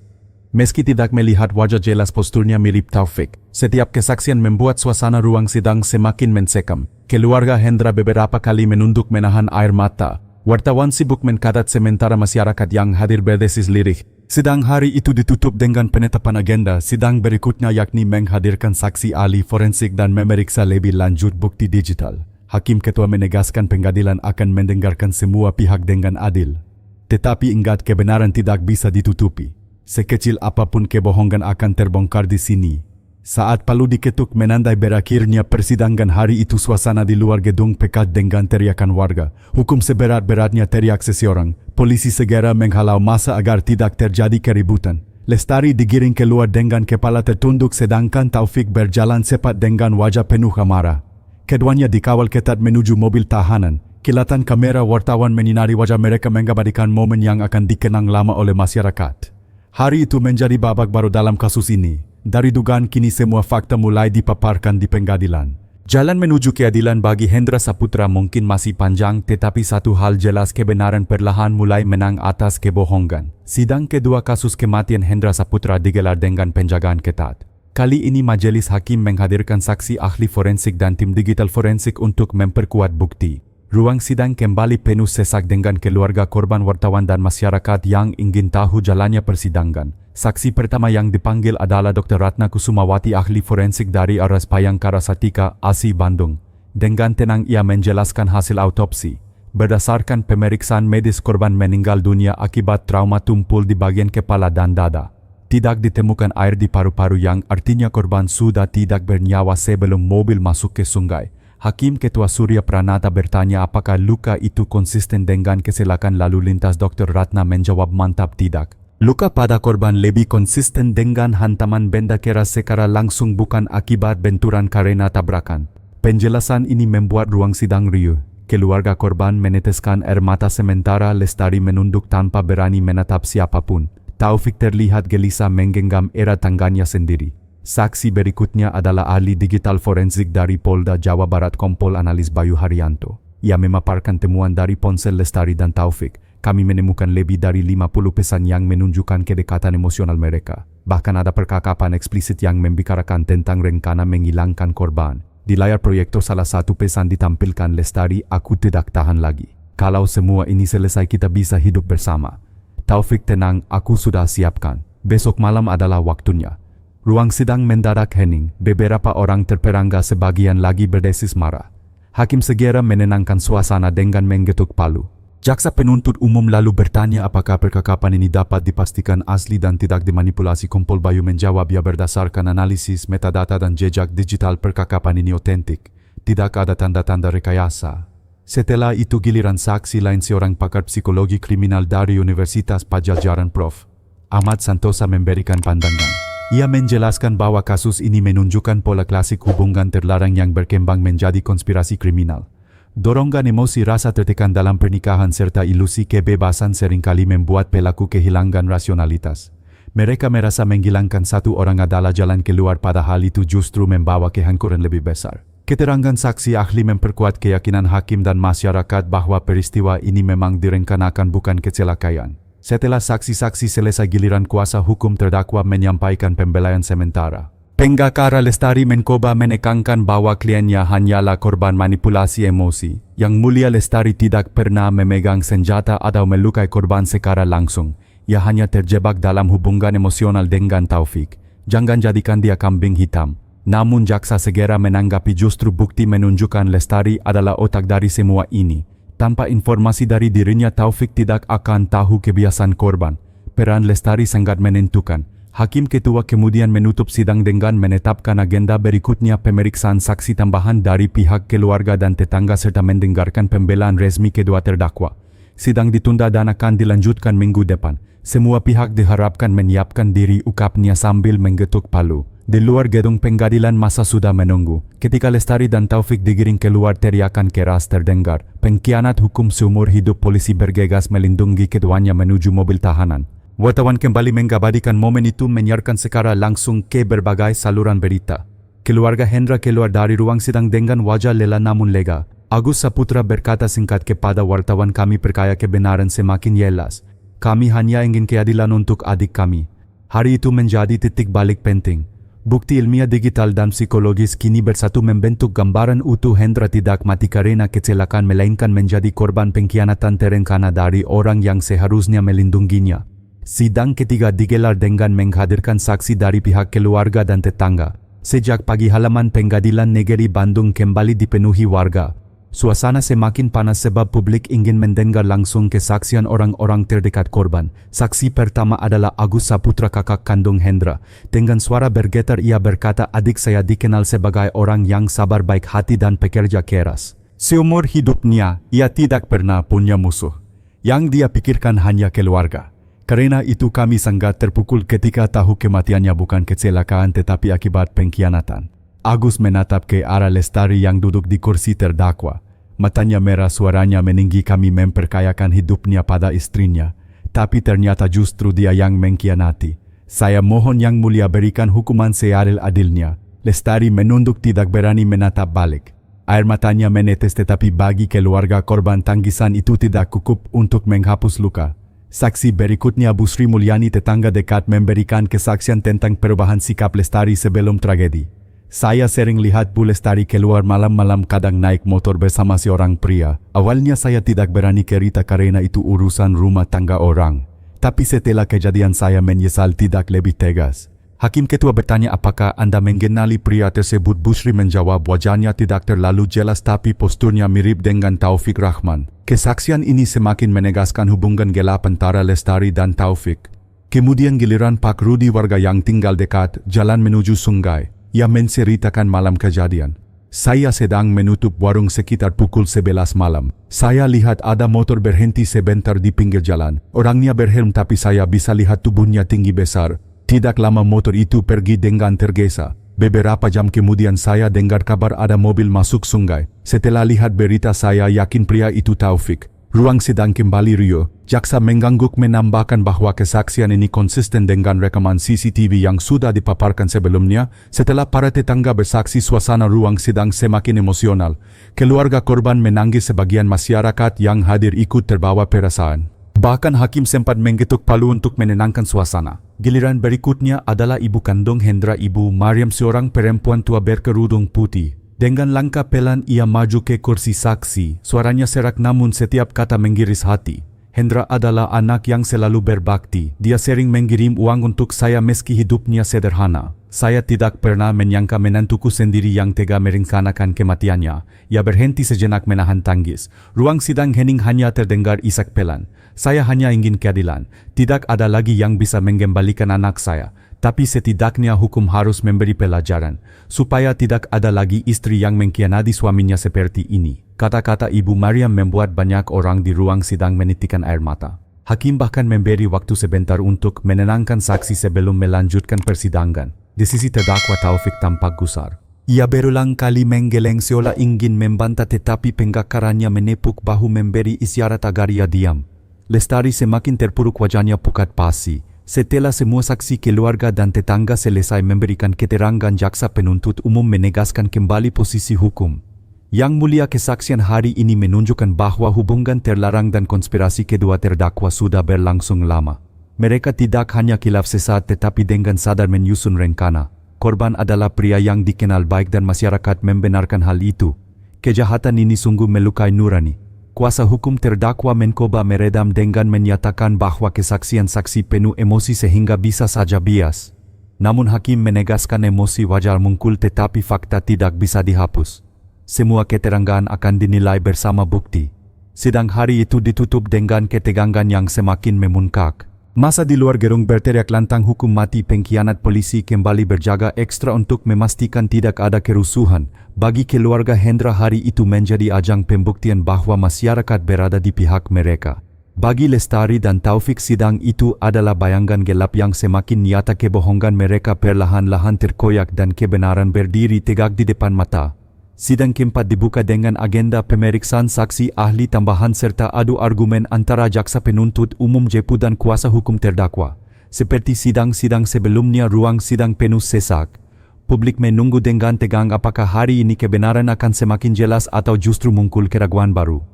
[SPEAKER 1] Meski tidak melihat wajah jelas, posturnya mirip Taufik. Setiap kesaksian membuat suasana ruang sidang semakin mencekam. Keluarga Hendra beberapa kali menunduk menahan air mata. Wartawan sibuk mencatat sementara masyarakat yang hadir berdesis lirih. Sidang hari itu ditutup dengan penetapan agenda sidang berikutnya, yakni menghadirkan saksi ahli forensik dan memeriksa lebih lanjut bukti digital. Hakim ketua menegaskan pengadilan akan mendengarkan semua pihak dengan adil. Tetapi ingat, kebenaran tidak bisa ditutupi. Sekecil apapun kebohongan akan terbongkar di sini. Saat palu diketuk menandai berakhirnya persidangan hari itu, suasana di luar gedung pekat dengan teriakan warga. Hukum seberat-beratnya, teriak seseorang. Polisi segera menghalau massa agar tidak terjadi keributan. Lestari digiring keluar dengan kepala tertunduk sedangkan Taufik berjalan cepat dengan wajah penuh amarah. Keduanya dikawal ketat menuju mobil tahanan. Kilatan kamera wartawan menyinari wajah mereka mengabadikan momen yang akan dikenang lama oleh masyarakat. Hari itu menjadi babak baru dalam kasus ini. Dari dugaan, kini semua fakta mulai dipaparkan di pengadilan. Jalan menuju keadilan bagi Hendra Saputra mungkin masih panjang, tetapi satu hal jelas, kebenaran perlahan mulai menang atas kebohongan. Sidang kedua kasus kematian Hendra Saputra digelar dengan penjagaan ketat. Kali ini majelis hakim menghadirkan saksi ahli forensik dan tim digital forensik untuk memperkuat bukti. Ruang sidang kembali penuh sesak dengan keluarga korban, wartawan dan masyarakat yang ingin tahu jalannya persidangan. Saksi pertama yang dipanggil adalah Dr. Ratna Kusumawati, ahli forensik dari RS Bhayangkara Satika, ASI Bandung. Dengan tenang ia menjelaskan hasil autopsi. Berdasarkan pemeriksaan medis, korban meninggal dunia akibat trauma tumpul di bagian kepala dan dada. Tidak ditemukan air di paru-paru, yang artinya korban sudah tidak bernyawa sebelum mobil masuk ke sungai. Hakim Ketua Surya Pranata bertanya apakah luka itu konsisten dengan kecelakaan lalu lintas. Dr. Ratna menjawab mantap tidak. Luka pada korban lebih konsisten dengan hantaman benda keras secara langsung, bukan akibat benturan karena tabrakan. Penjelasan ini membuat ruang sidang riuh. Keluarga korban meneteskan air mata sementara Lestari menunduk tanpa berani menatap siapapun. Taufik terlihat gelisah menggenggam erat tangannya sendiri. Saksi berikutnya adalah ahli digital forensik dari Polda Jawa Barat, Kompol Analis Bayu Haryanto. Ia memaparkan temuan dari ponsel Lestari dan Taufik. Kami menemukan lebih dari 50 pesan yang menunjukkan kedekatan emosional mereka. Bahkan ada percakapan eksplisit yang membicarakan tentang rencana menghilangkan korban. Di layar proyektor salah satu pesan ditampilkan Lestari, "Aku tidak tahan lagi. Kalau semua ini selesai kita bisa hidup bersama." Taufik, "Tenang, aku sudah siapkan. Besok malam adalah waktunya." Ruang sidang mendadak hening, beberapa orang terperangga, sebagian lagi berdesis marah. Hakim segera menenangkan suasana dengan menggetuk palu. Jaksa penuntut umum lalu bertanya apakah percakapan ini dapat dipastikan asli dan tidak dimanipulasi. Kompol Bayu menjawab ya berdasarkan analisis metadata dan jejak digital percakapan ini otentik. Tidak ada tanda-tanda rekayasa. Setelah itu giliran saksi lain, seorang pakar psikologi kriminal dari Universitas Padjadjaran Prof. Ahmad Santosa memberikan pandangan. Ia menjelaskan bahwa kasus ini menunjukkan pola klasik hubungan terlarang yang berkembang menjadi konspirasi kriminal. Dorongan emosi, rasa tertekan dalam pernikahan serta ilusi kebebasan seringkali membuat pelaku kehilangan rasionalitas. Mereka merasa menghilangkan satu orang adalah jalan keluar, padahal itu justru membawa kehancuran lebih besar. Keterangan saksi ahli memperkuat keyakinan hakim dan masyarakat bahwa peristiwa ini memang direncanakan, bukan kecelakaan. Setelah saksi-saksi selesai, giliran kuasa hukum terdakwa menyampaikan pembelaan sementara. Pengacara Lestari mencoba menekankan bahwa kliennya hanyalah korban manipulasi emosi. Yang Mulia Lestari tidak pernah memegang senjata atau melukai korban secara langsung. Ia hanya terjebak dalam hubungan emosional dengan Taufik. Jangan jadikan dia kambing hitam. Namun jaksa segera menanggapi justru bukti menunjukkan Lestari adalah otak dari semua ini. Tanpa informasi dari dirinya, Taufik tidak akan tahu kebiasaan korban. Peran Lestari sangat menentukan. Hakim ketua kemudian menutup sidang dengan menetapkan agenda berikutnya, pemeriksaan saksi tambahan dari pihak keluarga dan tetangga serta mendengarkan pembelaan resmi kedua terdakwa. Sidang ditunda dan akan dilanjutkan minggu depan. Semua pihak diharapkan menyiapkan diri, ukapnya sambil menggetuk palu. Di luar gedung pengadilan masa sudah menunggu. Ketika Lestari dan Taufik digiring keluar, teriakan keras terdengar. Pengkhianat hukum seumur hidup. Polisi bergegas melindungi keduanya menuju mobil tahanan. Wartawan kembali mengabadikan momen itu, menyiarkan secara langsung ke berbagai saluran berita. Keluarga Hendra keluar dari ruang sidang dengan wajah lelah namun lega. Agus Saputra berkata singkat kepada wartawan, "Kami percaya kebenaran semakin jelas. Kami hanya ingin keadilan untuk adik kami." Hari itu menjadi titik balik penting. Bukti ilmiah digital dan psikologis kini bersatu membentuk gambaran utuh. Hendra tidak mati karena kecelakaan, melainkan menjadi korban pengkhianatan terencana dari orang yang seharusnya melindunginya. Sidang ketiga digelar dengan menghadirkan saksi dari pihak keluarga dan tetangga. Sejak pagi halaman pengadilan negeri Bandung kembali dipenuhi warga. Suasana semakin panas sebab publik ingin mendengar langsung kesaksian orang-orang terdekat korban. Saksi pertama adalah Agus Saputra, kakak kandung Hendra. Dengan suara bergetar ia berkata, "Adik saya dikenal sebagai orang yang sabar, baik hati dan pekerja keras. Seumur hidupnya ia tidak pernah punya musuh. Yang dia pikirkan hanya keluarga. Karena itu kami sangat terpukul ketika tahu kematiannya bukan kecelakaan tetapi akibat pengkhianatan." Agus menatap ke arah Lestari yang duduk di kursi terdakwa. Matanya merah, suaranya meninggi, "Kami memperkayakan hidupnya pada istrinya, tapi ternyata justru dia yang mengkhianati. Saya mohon Yang Mulia berikan hukuman seadil-adilnya." Lestari menunduk, tidak berani menatap balik. Air matanya menetes, tetapi bagi keluarga korban tangisan itu tidak cukup untuk menghapus luka. Saksi berikutnya Bu Sri Mulyani, tetangga dekat, memberikan kesaksian tentang perubahan sikap Lestari sebelum tragedi. "Saya sering lihat Bu Lestari keluar malam-malam, kadang naik motor bersama seorang pria. Awalnya saya tidak berani cerita karena itu urusan rumah tangga orang. Tapi setelah kejadian saya menyesal tidak lebih tegas." Hakim ketua bertanya, "Apakah Anda mengenali pria tersebut?" Bu Sri menjawab, "Wajahnya tidak terlalu jelas tapi posturnya mirip dengan Taufik Rahman." Kesaksian ini semakin menegaskan hubungan gelap antara Lestari dan Taufik. Kemudian giliran Pak Rudi, warga yang tinggal dekat jalan menuju sungai. Ia menceritakan malam kejadian. "Saya sedang menutup warung sekitar pukul 11 malam. Saya lihat ada motor berhenti sebentar di pinggir jalan. Orangnya berhelm tapi saya bisa lihat tubuhnya tinggi besar. Tidak lama motor itu pergi dengan tergesa. Beberapa jam kemudian saya dengar kabar ada mobil masuk sungai. Setelah lihat berita saya yakin pria itu Taufik." Ruang sidang kembali riuh. Jaksa mengangguk menambahkan bahwa kesaksian ini konsisten dengan rekaman CCTV yang sudah dipaparkan sebelumnya. Setelah para tetangga bersaksi, suasana ruang sidang semakin emosional. Keluarga korban menangis, sebagian masyarakat yang hadir ikut terbawa perasaan. Bahkan hakim sempat menggetuk palu untuk menenangkan suasana. Giliran berikutnya adalah ibu kandung Hendra, Ibu Mariam, seorang perempuan tua berkerudung putih. Dengan langkah pelan ia maju ke kursi saksi. Suaranya serak namun setiap kata menggiris hati. "Hendra adalah anak yang selalu berbakti. Dia sering mengirim uang untuk saya meski hidupnya sederhana. Saya tidak pernah menyangka menantuku sendiri yang tega merencanakan kematiannya. Ia berhenti sejenak menahan tangis. Ruang sidang hening hanya terdengar isak pelan. Saya hanya ingin keadilan. Tidak ada lagi yang bisa mengembalikan anak saya. Tapi setidaknya hukum harus memberi pelajaran. Supaya tidak ada lagi istri yang mengkhianati suaminya seperti ini. Kata-kata Ibu Mariam membuat banyak orang di ruang sidang menitikkan air mata. Hakim bahkan memberi waktu sebentar untuk menenangkan saksi sebelum melanjutkan persidangan. Di sisi terdakwa Taufik tampak gusar. Ia berulang kali menggeleng seolah ingin membantah tetapi penggakarannya menepuk bahu memberi isyarat agar ia diam. Lestari semakin terpuruk wajahnya pucat pasi. Setelah semua saksi keluarga dan tetangga selesai memberikan keterangan jaksa penuntut umum menegaskan kembali posisi hukum. Yang mulia kesaksian hari ini menunjukkan bahwa hubungan terlarang dan konspirasi kedua terdakwa sudah berlangsung lama. Mereka tidak hanya khilaf sesaat tetapi dengan sadar menyusun rencana. Korban adalah pria yang dikenal baik dan masyarakat membenarkan hal itu. Kejahatan ini sungguh melukai nurani. Kuasa hukum terdakwa mencoba meredam dengan menyatakan bahwa kesaksian saksi penuh emosi sehingga bisa saja bias. Namun hakim menegaskan emosi wajar muncul tetapi fakta tidak bisa dihapus. Semua keterangan akan dinilai bersama bukti. Sidang hari itu ditutup dengan ketegangan yang semakin memuncak. Masa di luar gedung berteriak lantang hukum mati. Pengkhianat polisi kembali berjaga ekstra untuk memastikan tidak ada kerusuhan. Bagi keluarga Hendra hari itu menjadi ajang pembuktian bahwa masyarakat berada di pihak mereka. Bagi Lestari dan Taufik sidang itu adalah bayangan gelap yang semakin nyata. Kebohongan mereka perlahan-lahan terkoyak dan kebenaran berdiri tegak di depan mata. Sidang keempat dibuka dengan agenda pemeriksaan saksi ahli tambahan serta adu argumen antara jaksa penuntut umum JPU dan kuasa hukum terdakwa. Seperti sidang-sidang sebelumnya, ruang sidang penuh sesak. Publik menunggu dengan tegang apakah hari ini kebenaran akan semakin jelas atau justru muncul keraguan baru.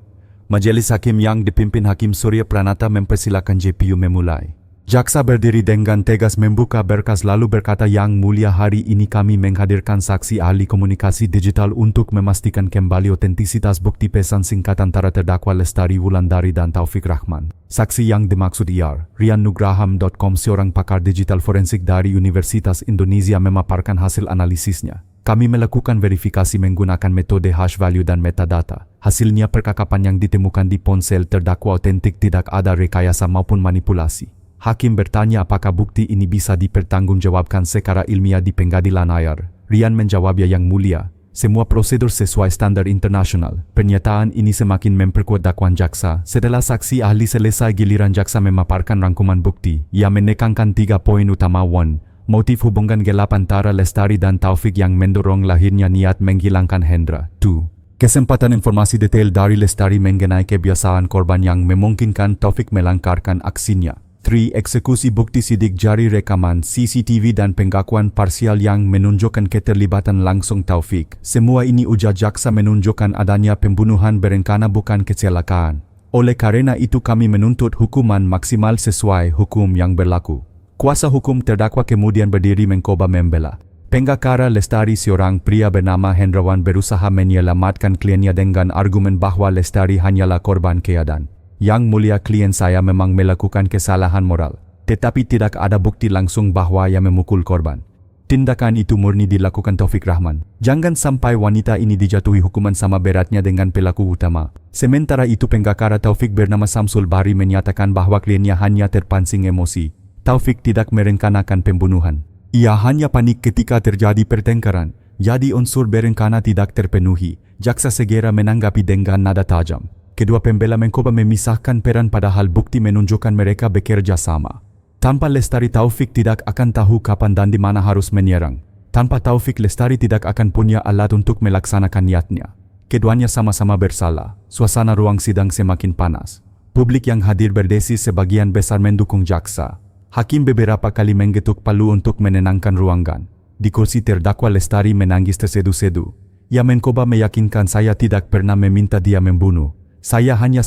[SPEAKER 1] Majelis Hakim yang dipimpin Hakim Surya Pranata mempersilakan JPU memulai. Jaksa berdiri dengan tegas membuka berkas lalu berkata, Yang Mulia, hari ini kami menghadirkan saksi ahli komunikasi digital untuk memastikan kembali otentisitas bukti pesan singkat antara terdakwa Lestari Wulandari dan Taufik Rahman. Saksi yang dimaksud ialah riannugraham.com, seorang pakar digital forensik dari Universitas Indonesia, memaparkan hasil analisisnya. Kami melakukan verifikasi menggunakan metode hash value dan metadata. Hasilnya percakapan yang ditemukan di ponsel terdakwa otentik, tidak ada rekayasa maupun manipulasi. Hakim bertanya apakah bukti ini bisa dipertanggungjawabkan secara ilmiah di pengadilan air. Rian menjawab, ya Yang Mulia, semua prosedur sesuai standar internasional. Pernyataan ini semakin memperkuat dakwaan jaksa. Setelah saksi ahli selesai, giliran jaksa memaparkan rangkuman bukti. Ia menekankan 3 poin utama. 1. Motif hubungan gelap antara Lestari dan Taufik yang mendorong lahirnya niat menghilangkan Hendra. 2. Kesempatan informasi detail dari Lestari mengenai kebiasaan korban yang memungkinkan Taufik melanggarkan aksinya. 3. Eksekusi bukti sidik jari, rekaman CCTV dan pengakuan parsial yang menunjukkan keterlibatan langsung Taufik. Semua ini, ujar jaksa, menunjukkan adanya pembunuhan berencana bukan kecelakaan. Oleh karena itu kami menuntut hukuman maksimal sesuai hukum yang berlaku. Kuasa hukum terdakwa kemudian berdiri mencoba membela. Penggakara Lestari, seorang pria bernama Hendrawan, berusaha menyelamatkan kliennya dengan argumen bahwa Lestari hanyalah korban keadaan. Yang Mulia, klien saya memang melakukan kesalahan moral, tetapi tidak ada bukti langsung bahwa ia memukul korban. Tindakan itu murni dilakukan Taufik Rahman. Jangan sampai wanita ini dijatuhi hukuman sama beratnya dengan pelaku utama. Sementara itu penggakara Taufik bernama Samsul Bahri menyatakan bahwa kliennya hanya terpancing emosi. Taufik tidak merencanakan pembunuhan. Ia hanya panik ketika terjadi pertengkaran. Jadi unsur berencana tidak terpenuhi. Jaksa segera menanggapi dengan nada tajam. Kedua pembela mencoba memisahkan peran padahal bukti menunjukkan mereka bekerja sama. Tanpa Lestari, Taufik tidak akan tahu kapan dan di mana harus menyerang. Tanpa Taufik, Lestari tidak akan punya alat untuk melaksanakan niatnya. Keduanya sama-sama bersalah. Suasana ruang sidang semakin panas. Publik yang hadir berdesis sebagian besar mendukung jaksa. Hakim beberapa kali menggetuk palu untuk menenangkan ruangan. Di kursi terdakwa, Lestari menangis tersedu-sedu. Ia mencoba meyakinkan, saya tidak pernah meminta dia membunuh. Saya hanya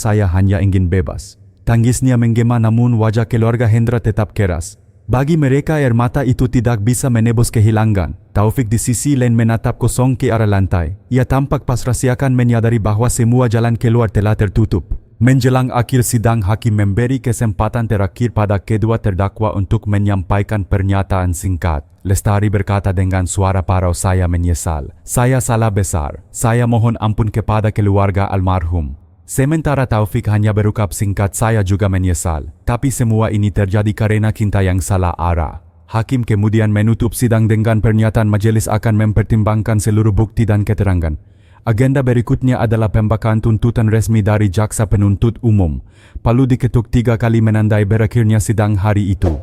[SPEAKER 1] ingin bebas. Tangisnya menggema, namun wajah keluarga Hendra tetap keras. Bagi mereka air mata itu tidak bisa menebus kehilangan. Taufik di sisi lain menatap kosong ke arah lantai. Ia tampak pasrah seakan menyadari bahwa semua jalan keluar telah tertutup. Menjelang akhir sidang, hakim memberi kesempatan terakhir pada kedua terdakwa untuk menyampaikan pernyataan singkat. Lestari berkata dengan suara parau, "Saya menyesal. Saya salah besar. Saya mohon ampun kepada keluarga almarhum." Sementara Taufik hanya berucap singkat, "Saya juga menyesal. Tapi semua ini terjadi karena cinta yang salah arah." Hakim kemudian menutup sidang dengan pernyataan majelis akan mempertimbangkan seluruh bukti dan keterangan. Agenda berikutnya adalah pembacaan tuntutan resmi dari jaksa penuntut umum. Palu diketuk 3 kali menandai berakhirnya sidang hari itu.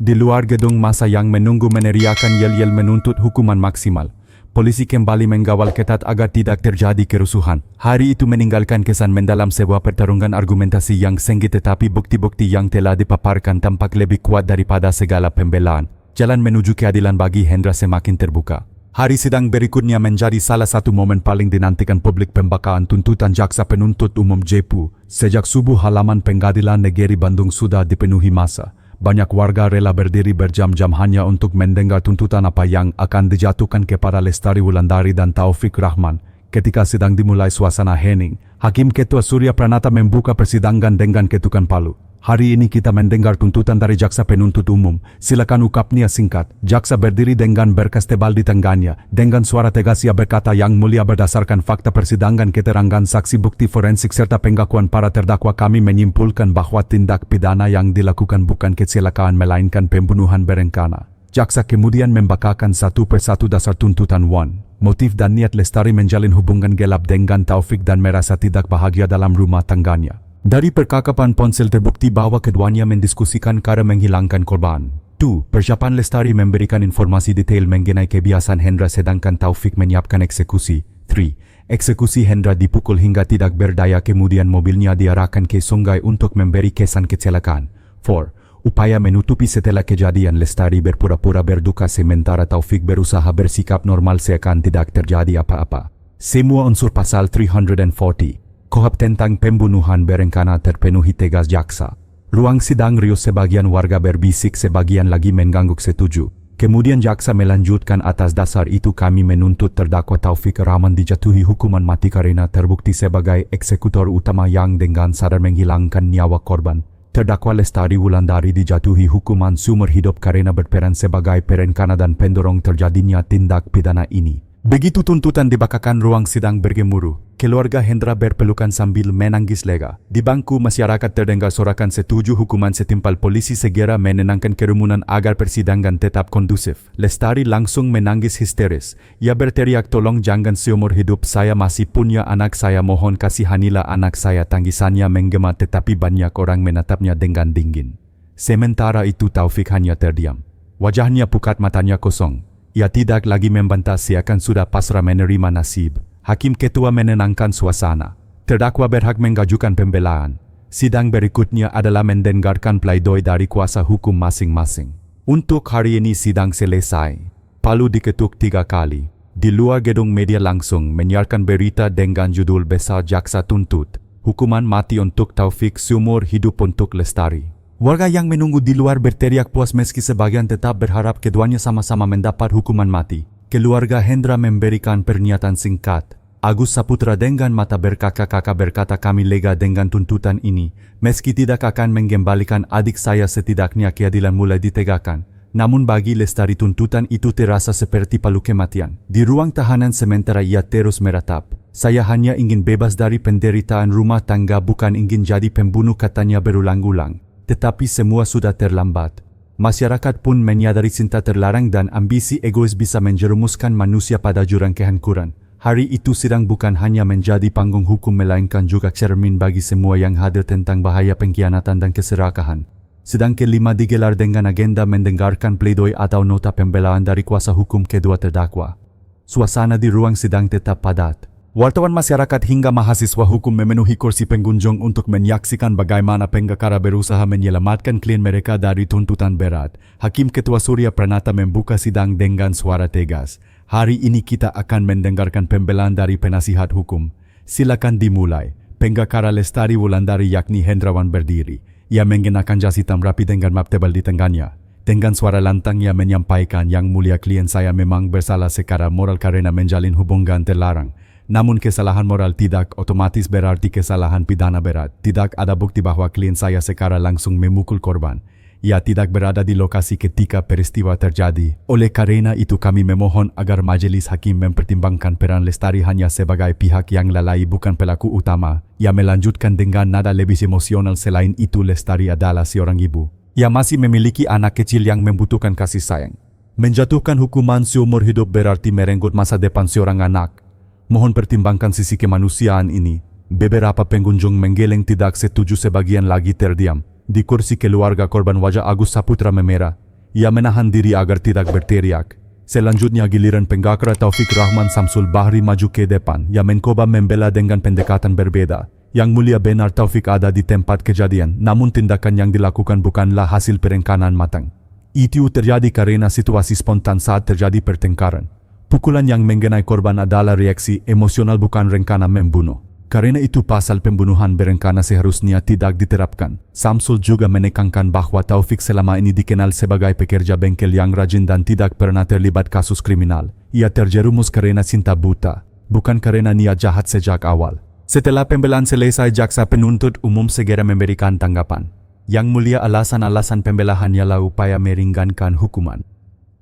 [SPEAKER 1] Di luar gedung, masa yang menunggu meneriakan yel-yel menuntut hukuman maksimal. Polisi kembali mengawal ketat agar tidak terjadi kerusuhan. Hari itu meninggalkan kesan mendalam sebuah pertarungan argumentasi yang sengit, tetapi bukti-bukti yang telah dipaparkan tampak lebih kuat daripada segala pembelaan. Jalan menuju keadilan bagi Hendra semakin terbuka. Hari sidang berikutnya menjadi salah satu momen paling dinantikan publik. Pembacaan tuntutan jaksa penuntut umum JPU. Sejak subuh halaman Pengadilan Negeri Bandung sudah dipenuhi massa. Banyak warga rela berdiri berjam-jam hanya untuk mendengar tuntutan apa yang akan dijatuhkan kepada Lestari Wulandari dan Taufik Rahman. Ketika sidang dimulai, suasana hening. Hakim Ketua Surya Pranata membuka persidangan dengan ketukan palu. "Hari ini kita mendengar tuntutan dari jaksa penuntut umum. Silakan," ukapnya singkat. Jaksa berdiri dengan berkas tebal di tangannya. Dengan suara tegas ia berkata, "Yang mulia, berdasarkan fakta persidangan, keterangan saksi, bukti forensik serta pengakuan para terdakwa, kami menyimpulkan bahwa tindak pidana yang dilakukan bukan kecelakaan melainkan pembunuhan berencana." Jaksa kemudian membacakan satu persatu dasar tuntutan. 1. Motif dan niat Lestari menjalin hubungan gelap dengan Taufik dan merasa tidak bahagia dalam rumah tangganya. Dari percakapan ponsel terbukti bahwa keduanya mendiskusikan cara menghilangkan korban. 2. Persiapan Lestari memberikan informasi detail mengenai kebiasaan Hendra sedangkan Taufik menyiapkan eksekusi. 3. Eksekusi Hendra dipukul hingga tidak berdaya, kemudian mobilnya diarahkan ke sungai untuk memberi kesan kecelakaan. 4. Upaya menutupi setelah kejadian, Lestari berpura-pura berduka sementara Taufik berusaha bersikap normal seakan tidak terjadi apa-apa. Semua unsur pasal 340 Kohab tentang pembunuhan berencana terpenuhi, tegas jaksa. Ruang sidang riuh, sebagian warga berbisik, sebagian lagi mengangguk setuju. Kemudian jaksa melanjutkan, "Atas dasar itu kami menuntut terdakwa Taufik Rahman dijatuhi hukuman mati karena terbukti sebagai eksekutor utama yang dengan sadar menghilangkan nyawa korban. Terdakwa Lestari Wulandari dijatuhi hukuman seumur hidup karena berperan sebagai perencana dan pendorong terjadinya tindak pidana ini." Begitu tuntutan dibacakan, ruang sidang bergemuruh. Keluarga Hendra berpelukan sambil menangis lega. Di bangku masyarakat terdengar sorakan setuju hukuman setimpal. Polisi segera menenangkan kerumunan agar persidangan tetap kondusif. Lestari langsung menangis histeris. Ia berteriak, "Tolong jangan seumur hidup. Saya masih punya anak. Saya mohon kasihanilah anak saya." Tangisannya menggema, tetapi banyak orang menatapnya dengan dingin. Sementara itu Taufik hanya terdiam. Wajahnya pucat, matanya kosong. Ia tidak lagi membantah, seakan sudah pasrah menerima nasib. Hakim Ketua menenangkan suasana. Terdakwa berhak mengajukan pembelaan. Sidang berikutnya adalah mendengarkan pledoi dari kuasa hukum masing-masing. Untuk hari ini sidang selesai. Palu diketuk 3 kali. Di luar gedung, media langsung menyiarkan berita dengan judul besar, "Jaksa tuntut hukuman mati untuk Taufik, seumur hidup untuk Lestari." Warga yang menunggu di luar berteriak puas meski sebagian tetap berharap keduanya sama-sama mendapat hukuman mati. Keluarga Hendra memberikan pernyataan singkat. Agus Saputra dengan mata berkakak-kakak berkata, "Kami lega dengan tuntutan ini. Meski tidak akan mengembalikan adik saya, setidaknya keadilan mulai ditegakkan." Namun bagi Lestari tuntutan itu terasa seperti palu kematian. Di ruang tahanan sementara ia terus meratap. "Saya hanya ingin bebas dari penderitaan rumah tangga, bukan ingin jadi pembunuh," katanya berulang-ulang. Tetapi semua sudah terlambat. Masyarakat pun menyadari cinta terlarang dan ambisi egois bisa menjerumuskan manusia pada jurang kehancuran. Hari itu sidang bukan hanya menjadi panggung hukum melainkan juga cermin bagi semua yang hadir tentang bahaya pengkhianatan dan keserakahan. Sidang kelima digelar dengan agenda mendengarkan pledoi atau nota pembelaan dari kuasa hukum kedua terdakwa. Suasana di ruang sidang tetap padat. Wartawan, masyarakat hingga mahasiswa hukum memenuhi kursi pengunjung untuk menyaksikan bagaimana pengacara berusaha menyelamatkan klien mereka dari tuntutan berat. Hakim Ketua Surya Pranata membuka sidang dengan suara tegas. "Hari ini kita akan mendengarkan pembelaan dari penasihat hukum. Silakan dimulai." Pengacara Lestari Wulandari yakni Hendrawan berdiri. Ia mengenakan jas hitam rapi dengan map tebal di tangannya. Dengan suara lantang ia menyampaikan, "Yang mulia, klien saya memang bersalah secara moral karena menjalin hubungan terlarang. Namun kesalahan moral tidak otomatis berarti kesalahan pidana berat. Tidak ada bukti bahwa klien saya secara langsung memukul korban. Ia tidak berada di lokasi ketika peristiwa terjadi. Oleh karena itu kami memohon agar majelis hakim mempertimbangkan peran Lestari hanya sebagai pihak yang lalai bukan pelaku utama. Ia melanjutkan dengan nada lebih emosional. Selain itu Lestari adalah seorang ibu. Ia masih memiliki anak kecil yang membutuhkan kasih sayang. Menjatuhkan hukuman seumur hidup berarti merenggut masa depan seorang anak. Mohon pertimbangkan sisi kemanusiaan ini. Beberapa pengunjung menggeleng tidak setuju, sebagian lagi terdiam. Di kursi keluarga korban wajah Agus Saputra memerah. Ia menahan diri agar tidak berteriak. Selanjutnya giliran pengacara Taufik Rahman Samsul Bahri maju ke depan. Ia mencoba membela dengan pendekatan berbeda. Yang Mulia benar Taufik ada di tempat kejadian, namun tindakan yang dilakukan bukanlah hasil perencanaan matang. Itu terjadi karena situasi spontan saat terjadi pertengkaran. Pukulan yang mengenai korban adalah reaksi emosional bukan rencana membunuh. Karena itu pasal pembunuhan berencana seharusnya tidak diterapkan. Samsul juga menekankan bahwa Taufik selama ini dikenal sebagai pekerja bengkel yang rajin dan tidak pernah terlibat kasus kriminal. Ia terjerumus karena cinta buta, bukan karena niat jahat sejak awal. Setelah pembelaan selesai, jaksa penuntut umum segera memberikan tanggapan. Yang Mulia, alasan-alasan pembelahan ialah upaya meringankan hukuman.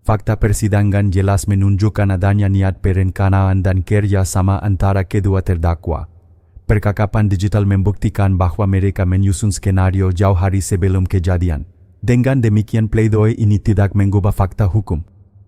[SPEAKER 1] Fakta persidangan jelas menunjukkan adanya niat perencanaan dan kerjasama antara kedua terdakwa. Percakapan digital membuktikan bahwa mereka menyusun skenario jauh hari sebelum kejadian. Dengan demikian pledoi ini tidak mengubah fakta hukum.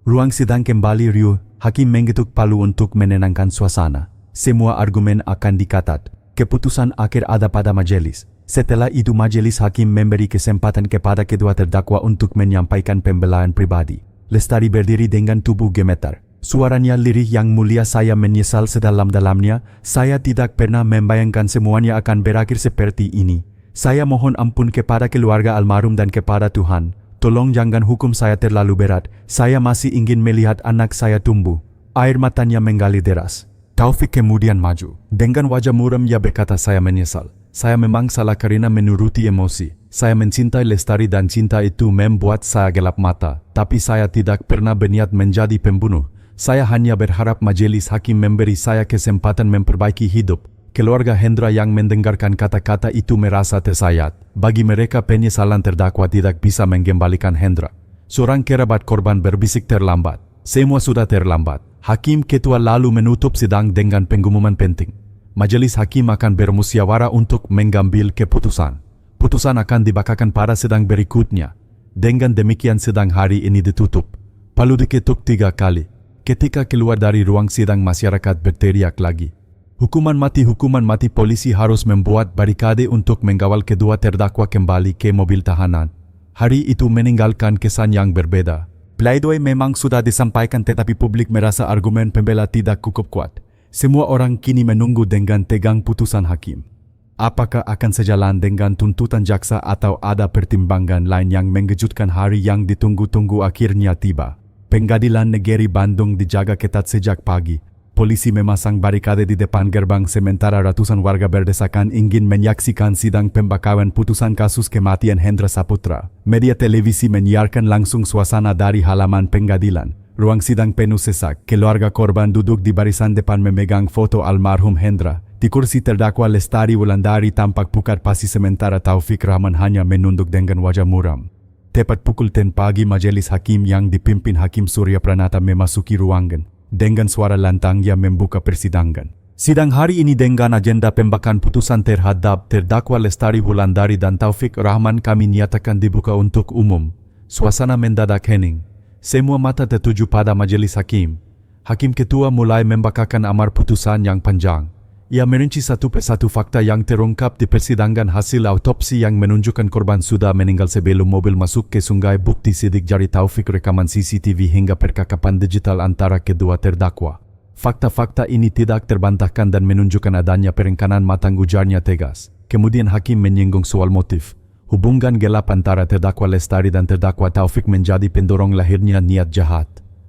[SPEAKER 1] Ruang sidang kembali riuh, hakim mengetuk palu untuk menenangkan suasana. Semua argumen akan dikatat. Keputusan akhir ada pada majelis. Setelah itu majelis hakim memberi kesempatan kepada kedua terdakwa untuk menyampaikan pembelaan pribadi. Lestari berdiri dengan tubuh gemetar. Suaranya lirih. Yang Mulia, saya menyesal sedalam-dalamnya. Saya tidak pernah membayangkan semuanya akan berakhir seperti ini. Saya mohon ampun kepada keluarga almarhum dan kepada Tuhan. Tolong jangan hukum saya terlalu berat. Saya masih ingin melihat anak saya tumbuh. Air matanya mengalir deras. Taufik kemudian maju. Dengan wajah muram ia berkata, saya menyesal. Saya memang salah karena menuruti emosi. Saya mencintai Lestari dan cinta itu membuat saya gelap mata. Tapi saya tidak pernah berniat menjadi pembunuh. Saya hanya berharap majelis hakim memberi saya kesempatan memperbaiki hidup. Keluarga Hendra yang mendengarkan kata-kata itu merasa tersayat. Bagi mereka penyesalan terdakwa tidak bisa mengembalikan Hendra. Seorang kerabat korban berbisik, terlambat. Semua sudah terlambat. Hakim ketua lalu menutup sidang dengan pengumuman penting. Majelis hakim akan bermusyawarah untuk mengambil keputusan. Putusan akan dibacakan pada sidang berikutnya. Dengan demikian sidang hari ini ditutup. Palu diketuk 3 kali. Ketika keluar dari ruang sidang, masyarakat berteriak lagi. Hukuman mati, hukuman mati. Polisi harus membuat barikade untuk mengawal kedua terdakwa kembali ke mobil tahanan. Hari itu meninggalkan kesan yang berbeda. Pledoi memang sudah disampaikan, tetapi publik merasa argumen pembela tidak cukup kuat. Semua orang kini menunggu dengan tegang putusan hakim. Apakah akan sejalan dengan tuntutan jaksa atau ada pertimbangan lain yang mengejutkan? Hari yang ditunggu-tunggu akhirnya tiba. Pengadilan Negeri Bandung dijaga ketat sejak pagi. Polisi memasang barikade di depan gerbang, sementara ratusan warga berdesakan ingin menyaksikan sidang pembacaan putusan kasus kematian Hendra Saputra. Media televisi menyiarkan langsung suasana dari halaman pengadilan. Ruang sidang penuh sesak. Keluarga korban duduk di barisan depan memegang foto almarhum Hendra. Di kursi terdakwa Lestari Wulandari tampak pucat pasi, sementara Taufik Rahman hanya menunduk dengan wajah muram. Tepat pukul 10 pagi, majelis hakim yang dipimpin Hakim Surya Pranata memasuki ruangan. Dengan suara lantang ia membuka persidangan. Sidang hari ini dengan agenda pembacaan putusan terhadap terdakwa Lestari Wulandari dan Taufik Rahman kami nyatakan dibuka untuk umum. Suasana mendadak hening. Semua mata tertuju pada majelis hakim. Hakim ketua mulai membacakan amar putusan yang panjang. Ia merinci satu persatu fakta yang terungkap di persidangan. Hasil autopsi yang menunjukkan korban sudah meninggal sebelum mobil masuk ke sungai, bukti sidik jari Taufik, rekaman CCTV hingga percakapan digital antara kedua terdakwa. Fakta-fakta ini tidak terbantahkan dan menunjukkan adanya perencanaan matang, ujarnya tegas. Kemudian hakim menyinggung soal motif. Hubungan gelap antara terdakwa Lestari dan terdakwa Taufik menjadi pendorong lahirnya niat jahat.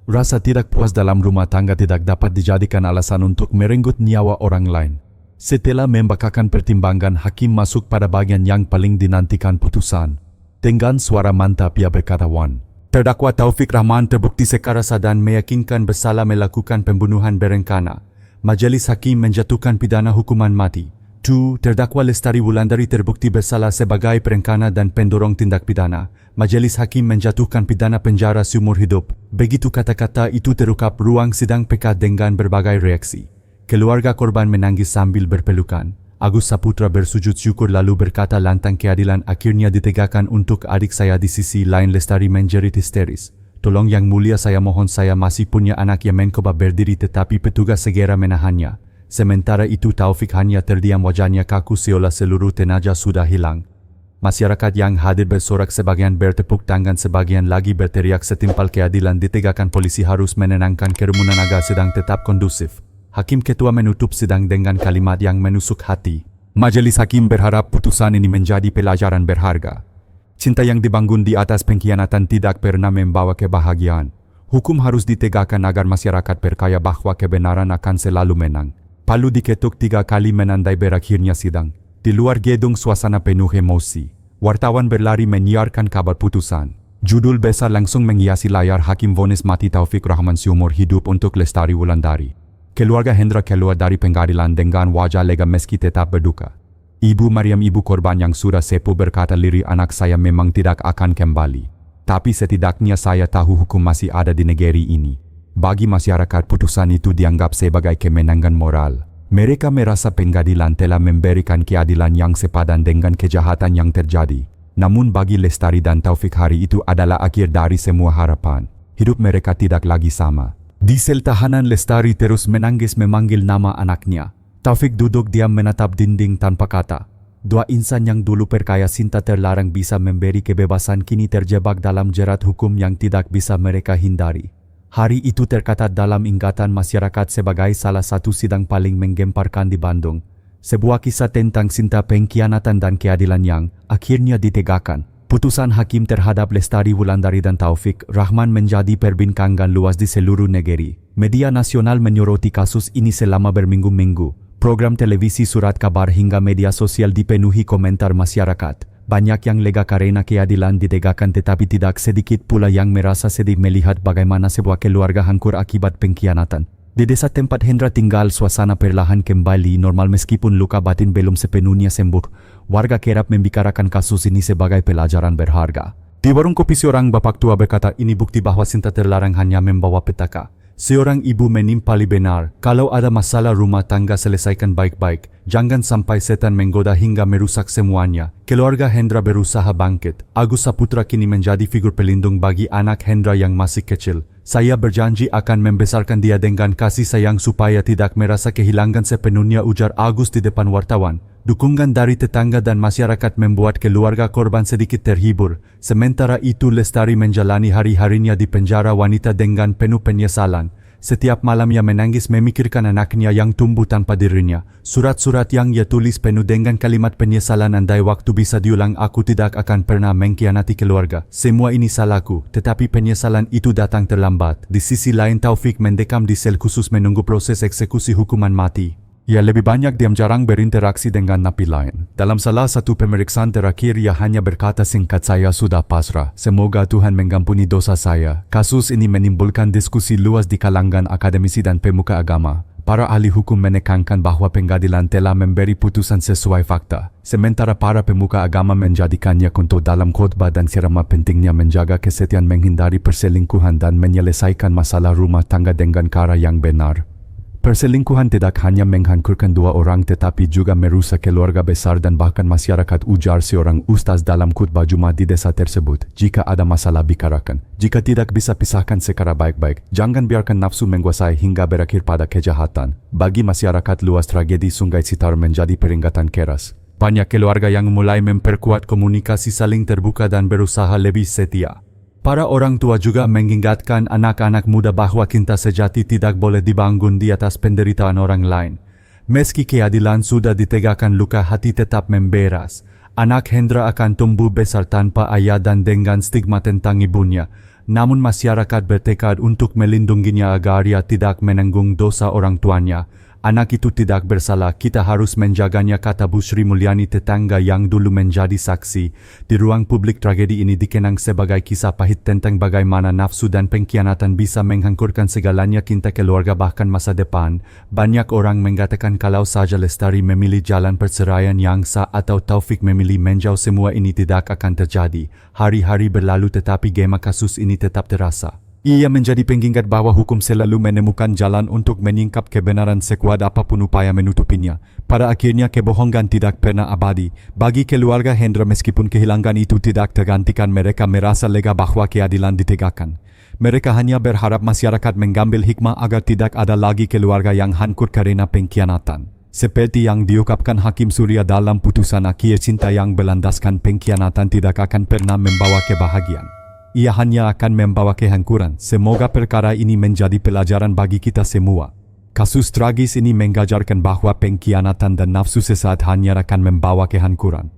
[SPEAKER 1] Rasa tidak puas dalam rumah tangga tidak dapat dijadikan alasan untuk merenggut nyawa orang lain. Setelah membacakan pertimbangan, hakim masuk pada bagian yang paling dinantikan putusan. Dengan suara mantap ia berkata, "Wan, terdakwa Taufik Rahman terbukti secara sah dan meyakinkan bersalah melakukan pembunuhan berencana. Majelis Hakim menjatuhkan pidana hukuman mati. 2. Terdakwa Lestari Wulandari terbukti bersalah sebagai perencana dan pendorong tindak pidana. Majelis Hakim menjatuhkan pidana penjara seumur hidup. Begitu kata-kata itu terungkap ruang sidang PK dengan berbagai reaksi. Keluarga korban menangis sambil berpelukan. Agus Saputra bersujud syukur lalu berkata lantang keadilan akhirnya ditegakkan untuk adik saya. Di sisi lain Lestari menjerit histeris. Tolong Yang Mulia, saya mohon, saya masih punya anak yang mencoba berdiri tetapi petugas segera menahannya. Sementara itu Taufik hanya terdiam, wajahnya kaku seolah seluruh tenaga sudah hilang. Masyarakat yang hadir bersorak, sebagian bertepuk tangan, sebagian lagi berteriak. Setimpal keadilan ditegakkan, polisi harus menenangkan kerumunan agar sidang tetap kondusif. Hakim Ketua menutup sidang dengan kalimat yang menusuk hati. Majelis Hakim berharap putusan ini menjadi pelajaran berharga. Cinta yang dibangun di atas pengkhianatan tidak pernah membawa kebahagiaan. Hukum harus ditegakkan agar masyarakat percaya bahwa kebenaran akan selalu menang. Palu diketuk 3 kali menandai berakhirnya sidang. Di luar gedung suasana penuh emosi. Wartawan berlari menyiarkan kabar putusan. Judul besar langsung menghiasi layar. Hakim vonis mati Taufik Rahman seumur hidup untuk Lestari Wulandari. Keluarga Hendra keluar dari pengadilan dengan wajah lega meski tetap berduka. Ibu Mariam, ibu korban yang sudah sepuh, berkata lirih, anak saya memang tidak akan kembali. Tapi setidaknya saya tahu hukum masih ada di negeri ini. Bagi masyarakat, putusan itu dianggap sebagai kemenangan moral. Mereka merasa pengadilan telah memberikan keadilan yang sepadan dengan kejahatan yang terjadi. Namun bagi Lestari dan Taufik, hari itu adalah akhir dari semua harapan. Hidup mereka tidak lagi sama. Di sel tahanan, Lestari terus menangis memanggil nama anaknya. Taufik duduk diam menatap dinding tanpa kata. Dua insan yang dulu perkaya cinta terlarang bisa memberi kebebasan kini terjebak dalam jerat hukum yang tidak bisa mereka hindari. Hari itu tercatat dalam ingatan masyarakat sebagai salah satu sidang paling menggemparkan di Bandung. Sebuah kisah tentang cinta, pengkhianatan dan keadilan yang akhirnya ditegakkan. Putusan hakim terhadap Lestari Wulandari dan Taufik Rahman menjadi perbincangan luas di seluruh negeri. Media nasional menyoroti kasus ini selama berminggu-minggu. Program televisi, surat kabar hingga media sosial dipenuhi komentar masyarakat. Banyak yang lega karena keadilan ditegakkan, tetapi tidak sedikit pula yang merasa sedih melihat bagaimana sebuah keluarga hancur akibat pengkhianatan. Di desa tempat Hendra tinggal, suasana perlahan kembali normal meskipun luka batin belum sepenuhnya sembuh. Warga kerap membicarakan kasus ini sebagai pelajaran berharga. Di warung kopi seorang bapak tua berkata, ini bukti bahwa cinta terlarang hanya membawa petaka. Seorang ibu menimpali, benar, kalau ada masalah rumah tangga selesaikan baik-baik. Jangan sampai setan menggoda hingga merusak semuanya. Keluarga Hendra berusaha bangkit. Agus Saputra kini menjadi figur pelindung bagi anak Hendra yang masih kecil. Saya berjanji akan membesarkan dia dengan kasih sayang supaya tidak merasa kehilangan sepenuhnya, ujar Agus di depan wartawan. Dukungan dari tetangga dan masyarakat membuat keluarga korban sedikit terhibur. Sementara itu Lestari menjalani hari-harinya di penjara wanita dengan penuh penyesalan. Setiap malam ia menangis memikirkan anaknya yang tumbuh tanpa dirinya. Surat-surat yang ia tulis penuh dengan kalimat penyesalan, andai waktu bisa diulang aku tidak akan pernah mengkhianati keluarga. Semua ini salahku, tetapi penyesalan itu datang terlambat. Di sisi lain Taufik mendekam di sel khusus menunggu proses eksekusi hukuman mati. Ia lebih banyak diam, jarang berinteraksi dengan napi lain. Dalam salah satu pemeriksaan terakhir ia hanya berkata singkat, saya sudah pasrah, semoga Tuhan mengampuni dosa saya. Kasus ini menimbulkan diskusi luas di kalangan akademisi dan pemuka agama. Para ahli hukum menekankan bahwa pengadilan telah memberi putusan sesuai fakta. Sementara para pemuka agama menjadikannya contoh dalam khotbah dan ceramah pentingnya menjaga kesetiaan, menghindari perselingkuhan dan menyelesaikan masalah rumah tangga dengan cara yang benar. Perselingkuhan tidak hanya menghancurkan dua orang tetapi juga merusak keluarga besar dan bahkan masyarakat, ujar seorang ustaz dalam khutbah Jumat di desa tersebut. Jika ada masalah, bicarakan. Jika tidak bisa pisahkan secara baik-baik, jangan biarkan nafsu menguasai hingga berakhir pada kejahatan. Bagi masyarakat luas, tragedi Sungai Citarum menjadi peringatan keras. Banyak keluarga yang mulai memperkuat komunikasi, saling terbuka dan berusaha lebih setia. Para orang tua juga mengingatkan anak-anak muda bahwa cinta sejati tidak boleh dibangun di atas penderitaan orang lain. Meski keadilan sudah ditegakkan, luka hati tetap memberas. Anak Hendra akan tumbuh besar tanpa ayah dan dengan stigma tentang ibunya. Namun masyarakat bertekad untuk melindunginya agar ia tidak menanggung dosa orang tuanya. Anak itu tidak bersalah, kita harus menjaganya, kata Bu Sri Mulyani, tetangga yang dulu menjadi saksi. Di ruang publik, tragedi ini dikenang sebagai kisah pahit tentang bagaimana nafsu dan pengkhianatan bisa menghancurkan segalanya, cinta keluarga bahkan masa depan. Banyak orang mengatakan kalau saja Lestari memilih jalan perceraian yang sah atau Taufik memilih menjauh, semua ini tidak akan terjadi. Hari-hari berlalu tetapi gema kasus ini tetap terasa. Ia menjadi pengingat bahwa hukum selalu menemukan jalan untuk menyingkap kebenaran sekuat apapun upaya menutupinya. Pada akhirnya kebohongan tidak pernah abadi. Bagi keluarga Hendra, meskipun kehilangan itu tidak tergantikan, mereka merasa lega bahwa keadilan ditegakkan. Mereka hanya berharap masyarakat mengambil hikmah agar tidak ada lagi keluarga yang hancur karena pengkhianatan. Seperti yang diungkapkan Hakim Surya dalam putusan akhir, cinta yang berlandaskan pengkhianatan tidak akan pernah membawa kebahagiaan. Ia hanya akan membawa kehancuran. Semoga perkara ini menjadi pelajaran bagi kita semua. Kasus tragis ini mengajarkan bahwa pengkhianatan dan nafsu sesaat hanya akan membawa kehancuran.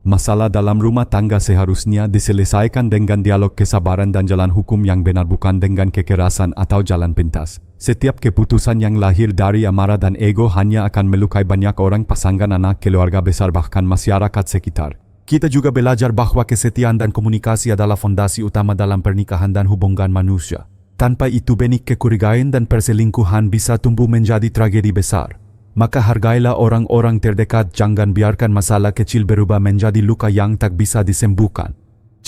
[SPEAKER 1] Masalah dalam rumah tangga seharusnya diselesaikan dengan dialog, kesabaran dan jalan hukum yang benar, bukan dengan kekerasan atau jalan pintas. Setiap keputusan yang lahir dari amarah dan ego hanya akan melukai banyak orang, pasangan, anak, keluarga besar, bahkan masyarakat sekitar. Kita juga belajar bahwa kesetiaan dan komunikasi adalah fondasi utama dalam pernikahan dan hubungan manusia. Tanpa itu, benih kecurigaan dan perselingkuhan bisa tumbuh menjadi tragedi besar. Maka hargailah orang-orang terdekat, jangan biarkan masalah kecil berubah menjadi luka yang tak bisa disembuhkan.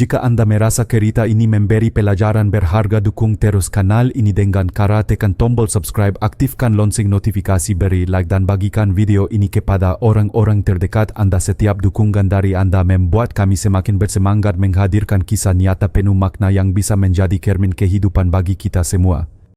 [SPEAKER 1] Jika Anda merasa cerita ini memberi pelajaran berharga, dukung terus kanal ini dengan cara tekan tombol subscribe, aktifkan lonceng notifikasi, beri like dan bagikan video ini kepada orang-orang terdekat Anda. Setiap dukungan dari Anda membuat kami semakin bersemangat menghadirkan kisah nyata penuh makna yang bisa menjadi cermin kehidupan bagi kita semua.